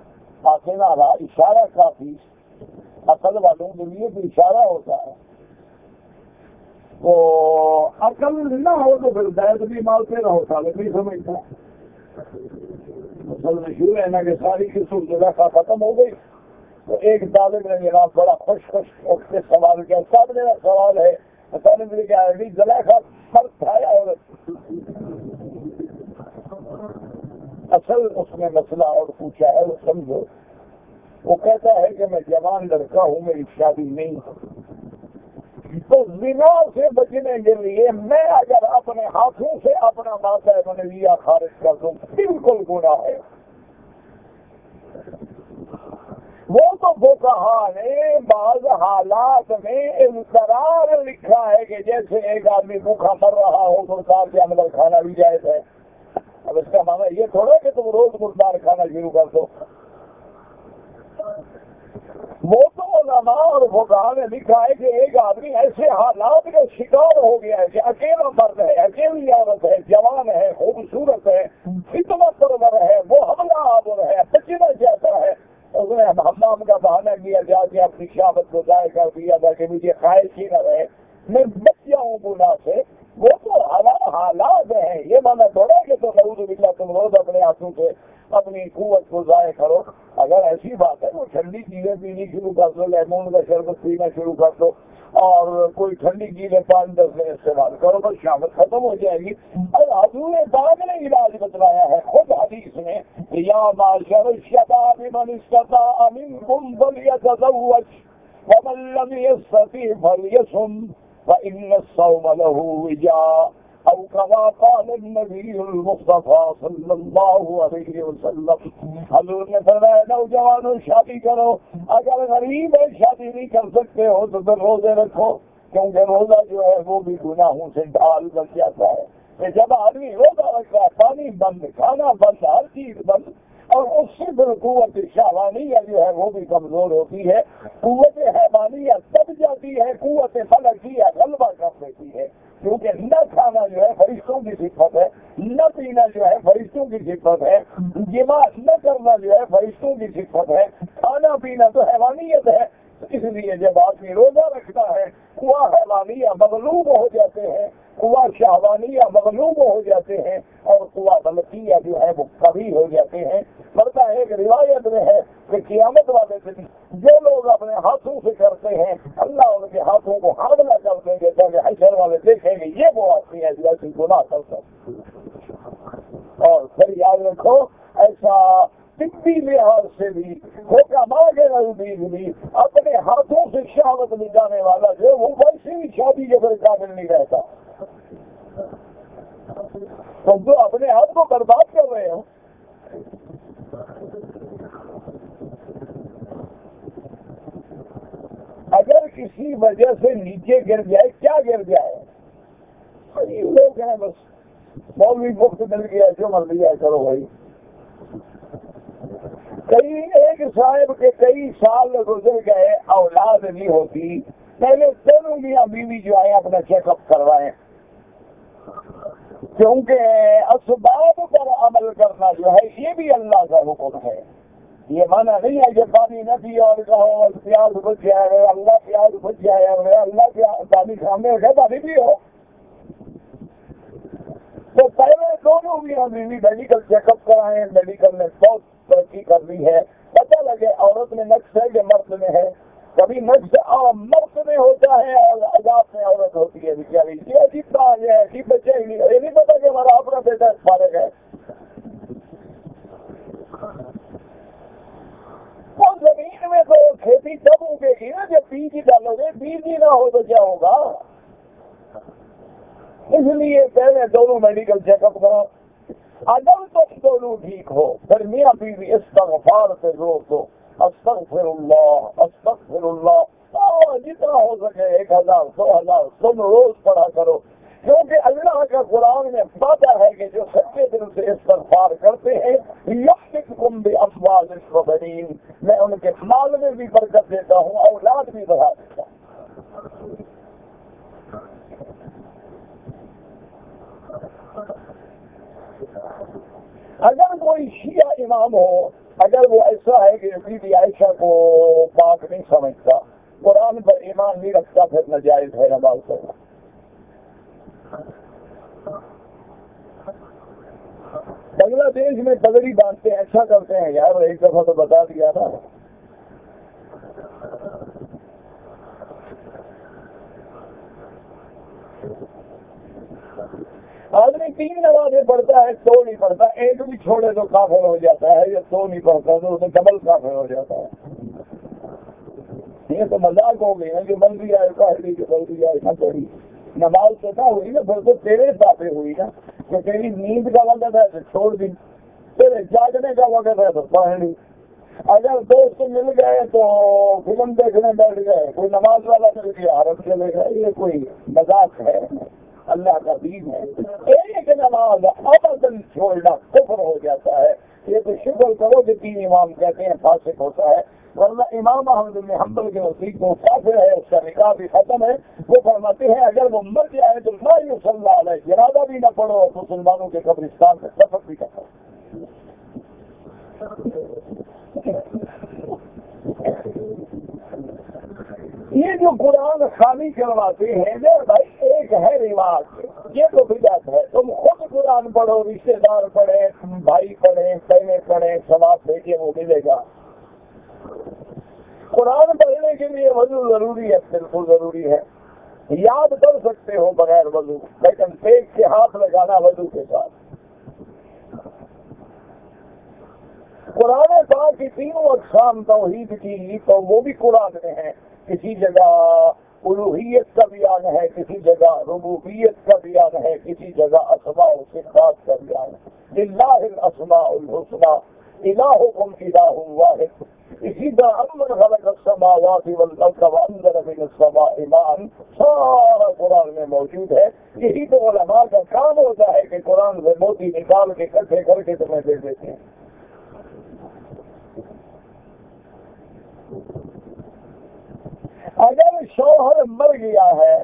S1: آخر نہ رہا اشارہ کافی، عقل والوں کے لیے تو اشارہ ہوتا ہے۔ تو عقل نہ ہو تو پھر درد بھی مالتے رہو، سالت نہیں سمجھتا۔ اصل مشہور ہے نا کہ ساری قسم زلیخا ختم ہو گئی تو ایک طالب نے جناب بڑا خوش اٹھ کے سوال کیا، صاحب میرا سوال ہے طالب نے کیا زلیخا فرق کھایا عورت؟ اصل اس میں مسئلہ اور پوچھا ہے، وہ سمجھو۔ وہ کہتا ہے کہ میں جوان لڑکا ہوں، میری شادی نہیں، تو زنا سے بچنے کے لیے میں اگر اپنے ہاتھوں سے اپنا ماتحت منویہ خارج کر دوں بالکل گناہ ہے۔ وہ تو فقہا نے بعض حالات میں اضطرار لکھا ہے کہ جیسے ایک آدمی بھوکا مر رہا ہو مردار کے اندر کھانا بھی جائز ہے۔ اب اس کا معنی یہ تھوڑا کہ تم روز مردار کھانا شروع کر دو۔ وہ تو علماء اور فقہا نے لکھا ہے کہ ایک آدمی ایسے حالات کا شکار ہو گیا ہے کہ اکیلا مرد ہے، اکیلی عورت ہے، جوان ہے، خوبصورت ہے، خدمت پرور ہے، وہ حملہ آور ہے، بچنا چاہتا ہے، اس نے حمام کا بہانہ کیا، جا کے اپنی شہوت کو ضائع کر دیا تاکہ مجھے خواہش ہی نہ رہے، میں بچ جاؤں گناہ سے۔ وہ تو حالات ہیں، یہ مانا تھوڑا کہ تو نعوذ باللہ تم روز اپنے ہاتھوں سے اپنی قوت کو ضائع کرو۔ اگر ایسی بات ہے وہ ٹھنڈی چیزیں پینی شروع کر دو، لیمون کا شربت پینا شروع کر دو اور کوئی ٹھنڈی چیزیں 5-10 دن استعمال کرو، بس شہوت ختم ہو جائے گی۔ اور حضور پاک نے علاج بتلایا ہے خود حدیث میں، یا معاشر الشباب من استطاع منکم فلیتزوج ومن لم یستطع فلیصم فإن الصوم له وجاء او كما قال النبی المصطفى صلی اللہ علیہ وسلم۔ حضور نے فرمایا نوجوانوں شادی کرو، اگر غریب ہے شادی نہیں کر سکتے ہو تو پھر روزے رکھو، کیونکہ روزہ جو ہے وہ بھی گناہوں سے ڈھال بن جاتا ہے کہ جب آدمی روزہ رکھتا ہے پانی بند، کھانا بند، ہر چیز بند، اور اس سے پھر قوت شہوانیہ جو ہے وہ بھی کمزور ہوتی ہے، قوت حیوانیہ دب جاتی ہے، قوت فلکیہ غلبہ کر دیتی ہے، کیونکہ نہ کھانا جو ہے فرشتوں کی صفت ہے، نہ پینا جو ہے فرشتوں کی صفت ہے، جماع نہ کرنا جو ہے فرشتوں کی صفت ہے، کھانا پینا تو حیوانیت ہے۔ اس لیے جب آدمی روزہ رکھتا ہے قوا حیوانیہ مغلوب ہو جاتے ہیں، قوا شہوانیہ مغلوب ہو جاتے ہیں، اور قوا فلکیہ جو ہے وہ کبھی ہو جاتے ہیں۔ بلکہ ایک روایت میں ہے کہ قیامت والے دن جو لوگ اپنے ہاتھوں سے کرتے ہیں اللہ ان کے ہاتھوں کو حاملہ کر دیں گے، تاکہ حشر والے دیکھیں گے یہ وہ آدمی ہے جو ایسی گناہ کرتا ہے۔ اور پھر یاد رکھو ایسا طبی لحاظ سے بھی حکما کے نزدیک بھی اپنے ہاتھوں سے شہوت مٹانے والا جو ہے وہ ویسے بھی شادی کے پھر قابل نہیں رہتا۔ تم تو اپنے ہاتھ کو برباد کر رہے ہو۔ اگر کسی وجہ سے نیچے گر جائے، کیا گر جائے، لوگ ہیں بس مولوی مفت مل گیا جو مر لیا کرو بھائی۔ ایک صاحب کے کئی سال گزر گئے، اولاد نہیں ہوتی، پہلے دونوں میاں بیوی جو آئے اپنا چیک اپ کروائیں، کیونکہ اسباب پر عمل کرنا جو ہے یہ بھی اللہ کا حکم ہے۔ یہ مانا نہیں ہے کہ پانی نہ پی اور کہو پیاز بچ جائے گا، اللہ پیاز بچ جائے گا، اللہ پانی سامنے رکھے پانی بھی ہو۔ تو پہلے دونوں میاں بیوی میڈیکل چیک اپ کرائیں، میڈیکل نے بہت ترقی کر لی ہے، پتہ لگے عورت میں نقص ہے کہ مرد میں ہے، کبھی نقص مرد میں ہوتا ہے اور عذاب میں عورت ہوتی ہے بیچاری، یہ عجیب بات ہے، عجیب بچے ہی نہیں، یہ نہیں پتا کہ ہمارا اپنا بیٹا فارغ ہے۔ اور زمین میں تو کھیتی تب اگے گی نا جب بیج ڈالو گے، بیج ہی نہ ہو تو کیا ہوگا؟ اس لیے پہلے دونوں میڈیکل چیک اپ کرو، اگر تک دونوں ٹھیک ہو پھر میاں بیوی استغفار سے روک دو، استغفر اللہ استغفر اللہ، جتنا ہو سکے 1000 2000 تم روز پڑھا کرو، کیونکہ اللہ کا قرآن میں وعدہ ہے کہ جو سچے دل سے استغفار کرتے ہیں یحفظکم باموال وبنین، میں ان کے مال میں بھی برکت دیتا ہوں، اولاد بھی بڑھا دیتا ہوں۔ اگر کوئی شیعہ امام ہو، اگر وہ ایسا ہے کہ بی بی عائشہ کو پاک نہیں سمجھتا، قرآن پر ایمان نہیں رکھتا، پھر ناجائز ہے نماز پڑھنا۔ بنگلہ دیش میں پگڑی باندھتے ہیں، اچھا کرتے ہیں یار، ایک دفعہ تو بتا دیا تھا۔ آدمی 3 نمازیں پڑھتا ہے تو نہیں پڑھتا، ایک بھی چھوڑے تو کافر ہو جاتا ہے، یا تو نہیں پڑھتا تو اسے ڈبل کافر ہو جاتا ہے۔ یہ تو مذاق ہو گئی نا کہ بندی آئے پہلی کہ بندی آئے نہ پڑھی، نماز تو نہ ہوئی نا، پھر تو تیرے باتیں ہوئی نا کہ تیری نیند کا وقت ہے تو چھوڑ دی، تیرے جاگنے کا وقت ہے تو پڑھ لی۔ اگر دوست مل گئے تو فلم دیکھنے بیٹھ گئے، کوئی نماز والا مل گیا عرب چلے گئے، یہ کوئی مذاق ہے؟ اللہ کا دین ہے۔ ایک نماز ابداً چھوڑنا کفر ہو جاتا ہے۔ یہ تو شکر کرو کہ 3 امام کہتے ہیں فاسق ہوتا ہے، ورنہ امام احمد بن حنبل کے نزدیک وہ کافر ہے، اس کا نکاح بھی ختم ہے۔ وہ فرماتے ہیں اگر وہ مر جائے تو لا یصلی علیہ، جنازہ بھی نہ پڑھو، مسلمانوں کے قبرستان سے سفر بھی کرو۔ یہ جو قرآن خانی کرواتے ہیں بھائی، ایک ہے رواج، یہ تو بدعت ہے۔ تم خود قرآن پڑھو، رشتے دار پڑھیں، بھائی پڑھیں، بہنیں پڑھیں، ثواب دیکھیں وہ ملے گا۔ قرآن پڑھنے کے لیے وضو ضروری ہے، بالکل ضروری ہے، یاد کر سکتے ہو بغیر وضو، لیکن پیٹ کے ہاتھ لگانا وضو کے ساتھ۔ قرآن پاک کی 3 اقسام توحید کی، تو وہ بھی قرآن میں ہیں۔ کسی جگہ الوہیت کا بیان ہے، کسی جگہ ربوبیت کا بیان ہے، کسی جگہ اسماء و صفات کا بیان ہے۔ للہ الاسماء الحسنی الہکم الہ واحد اسی طرح امن خلق السماوات والارض وانزل من السماء ماء سارا قرآن میں موجود ہے. یہی تو علماء کا کام ہوتا ہے کہ قرآن سے موتی نکال کے اکٹھے کر کے تمہیں دے دیتے ہیں. اگر شوہر مر گیا ہے،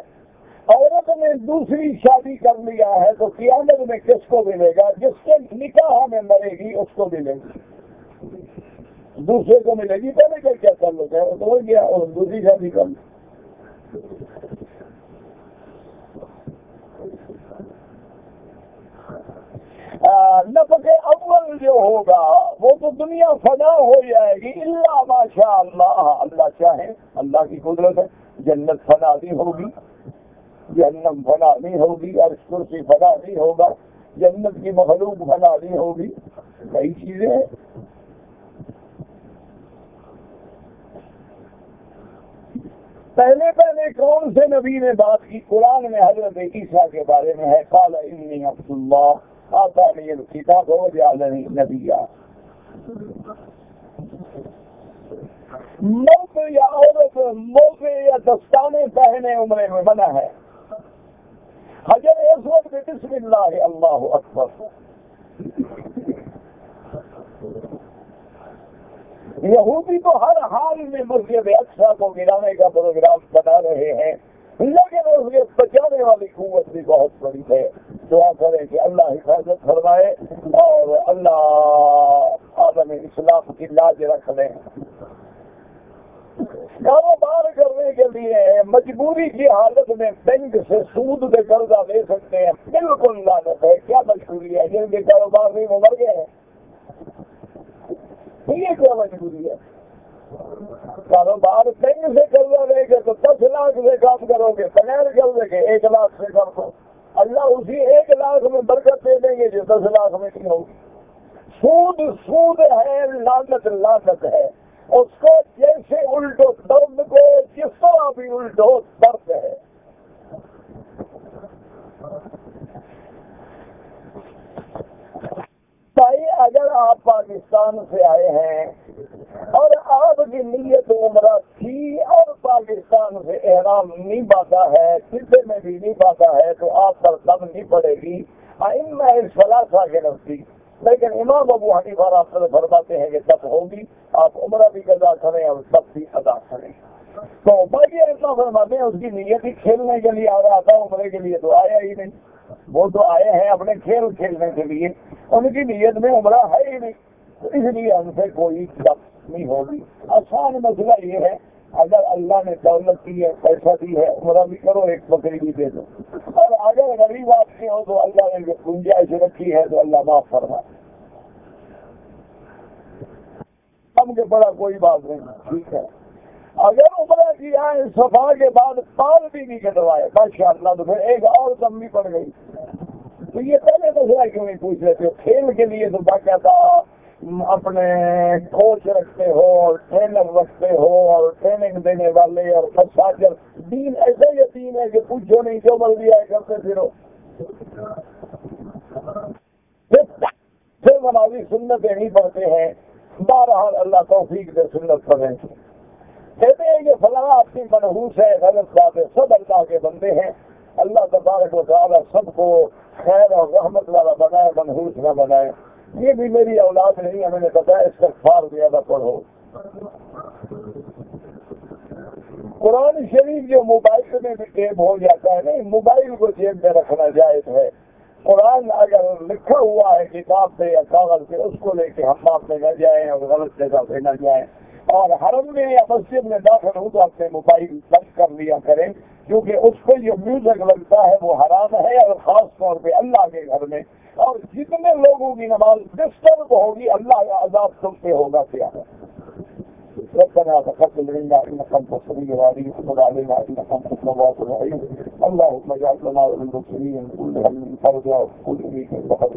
S1: عورت نے دوسری شادی کر لیا ہے، تو قیامت میں کس کو ملے گا؟ جس کے نکاح میں مرے گی اس کو ملے گی، دوسرے کو ملے گی. پہلے کا کیا تعلق ہے؟ وہ تو ہو گیا اور دوسری شادی کر لی. نفق اول جو ہوگا وہ تو دنیا فنا ہو جائے گی، اللہ ماشاء اللہ، اللہ چاہے، اللہ کی قدرت ہے. جنت فنا نہیں ہوگی، جہنم فنا نہیں ہوگی، عرش کرسی فنا نہیں ہوگا، جنت کی مخلوق فنا نہیں ہوگی، کئی چیزیں ہیں. پہلے کون سے نبی نے بات کی؟ قرآن میں حضرت عیسیٰ کے بارے میں ہے، قال انی عبد اللہ آتانی الکتاب وجعلنی نبیا. مرد یا عورت موزے یا دستانے پہنے عمرے میں منع ہے. حجر اسود پہ بسم اللہ اللہ اکبر. یہودی تو ہر حال میں مسجد اقصی کو گرانے کا پروگرام بنا رہے ہیں، لیکن اس کے بچانے والی قوت بھی بہت بڑی ہے. دعا کریں کہ اللہ حفاظت فرمائے اور اللہ عالم اسلام کی لاج رکھ لیں. کاروبار کرنے کے لیے مجبوری کی حالت میں بینک سے سود پہ قرضہ لے سکتے ہیں، بالکل لعنت ہے. کیا مجبوری ہے؟ جن کے کاروبار نہیں وہ مر گئے ہیں، یہ کیا مجبوری ہے؟ کاروبار بینک سے قرضہ لے کے تو 10 لاکھ سے کام کرو گے، بغیر قرضے کے 1 لاکھ سے کر دو، اللہ اسی 1 لاکھ میں برکت دے دیں گے جو 10 لاکھ میں نہیں ہوگی. سود ہے، لعنت ہے. اس کو جیسے الٹو درد کو جس طرح بھی الٹو درد ہے. بھائی اگر آپ پاکستان سے آئے ہیں اور آپ کی نیت عمرہ تھی اور پاکستان سے احرام نہیں پاتا ہے، سلسلے میں بھی نہیں پاتا ہے، تو آپ پر دم نہیں پڑے گی ائمہ ثلاثہ کے نزدیک. لیکن امام ابو حنیفہ رحمۃ اللہ فرماتے ہیں کہ تب ہوگی، آپ عمرہ بھی ادا کریں اور سب بھی ادا کریں. تو باقی اتنا فرماتے ہیں اس کی نیت ہی کھیلنے کے لیے آ رہا تھا، عمرے کے لیے تو آیا ہی نہیں. وہ تو آئے ہیں اپنے کھیل کھیلنے کے لیے، ان کی نیت میں عمرہ ہے ہی نہیں، اس لیے ان سے کوئی دخل نہیں ہوگی. آسان مسئلہ یہ ہے، اگر اللہ نے دولت دی ہے، پیسہ دی ہے، عمرہ بھی کرو، ایک بکری بھی دے دو. اور اگر غریب آپ کے ہو تو اللہ نے گنجائش رکھی ہے تو اللہ معاف فرمائے. ہم کے بڑا کوئی بات نہیں، ٹھیک ہے. اگر عمرہ کیا ہے صفا کے بعد بال بھی نہیں کٹوائے ماشاء اللہ، تو پھر ایک اور دم بھی پڑ گئی. تو یہ پہلے مسئلہ کیوں نہیں پوچھ لیتے ہو؟ کھیل کے لیے تو باقاعدہ اپنے کوچ رکھتے ہو اور ٹرینر رکھتے ہو اور ٹریننگ دینے والے اور مساجر. دین ایسا یتیم ہے کہ پوچھو نہیں، جو مرضی آئے کرتے پھرو. پھر نمازی سنتیں نہیں پڑھتے ہیں. بہرحال اللہ توفیق دے سنت پڑھیں. کہتے ہیں کہ فلاں اپنی منحوس ہے، غلط بات ہے. سب اللہ کے بندے ہیں، اللہ تبارک و تعالیٰ سب کو خیر اور رحمت والا بنائے، منحوس نہ بنائے. یہ بھی میری اولاد نہیں ہے، میں نے بتایا استغفار زیادہ پڑھو. قرآن شریف جو موبائل میں بھی ٹیپ ہو جاتا ہے، نہیں موبائل کو جیب میں رکھنا جائز ہے. قرآن اگر لکھا ہوا ہے کتاب پہ یا کاغذ پہ، اس کو لے کے حمام میں نہ جائیں اور غلط جگہ پہ نہ جائیں. اور حرم میں یا مسجد میں داخل ہوں تو اپنے موبائل بند کر لیا کریں، کیونکہ اس پہ جو میوزک لگتا ہے وہ حرام ہے، اور خاص طور پہ اللہ کے گھر میں. اور جتنے لوگوں کی نماز ڈسٹرب ہوگی اللہ کا عذاب تم پہ ہوگا. کیا ربنا تقبل منا انك انت السميع العليم وتب علينا انك انت التواب الرحيم. اللهم اجعل لنا من المسلمين كلهم فرجا وكل فيك فقد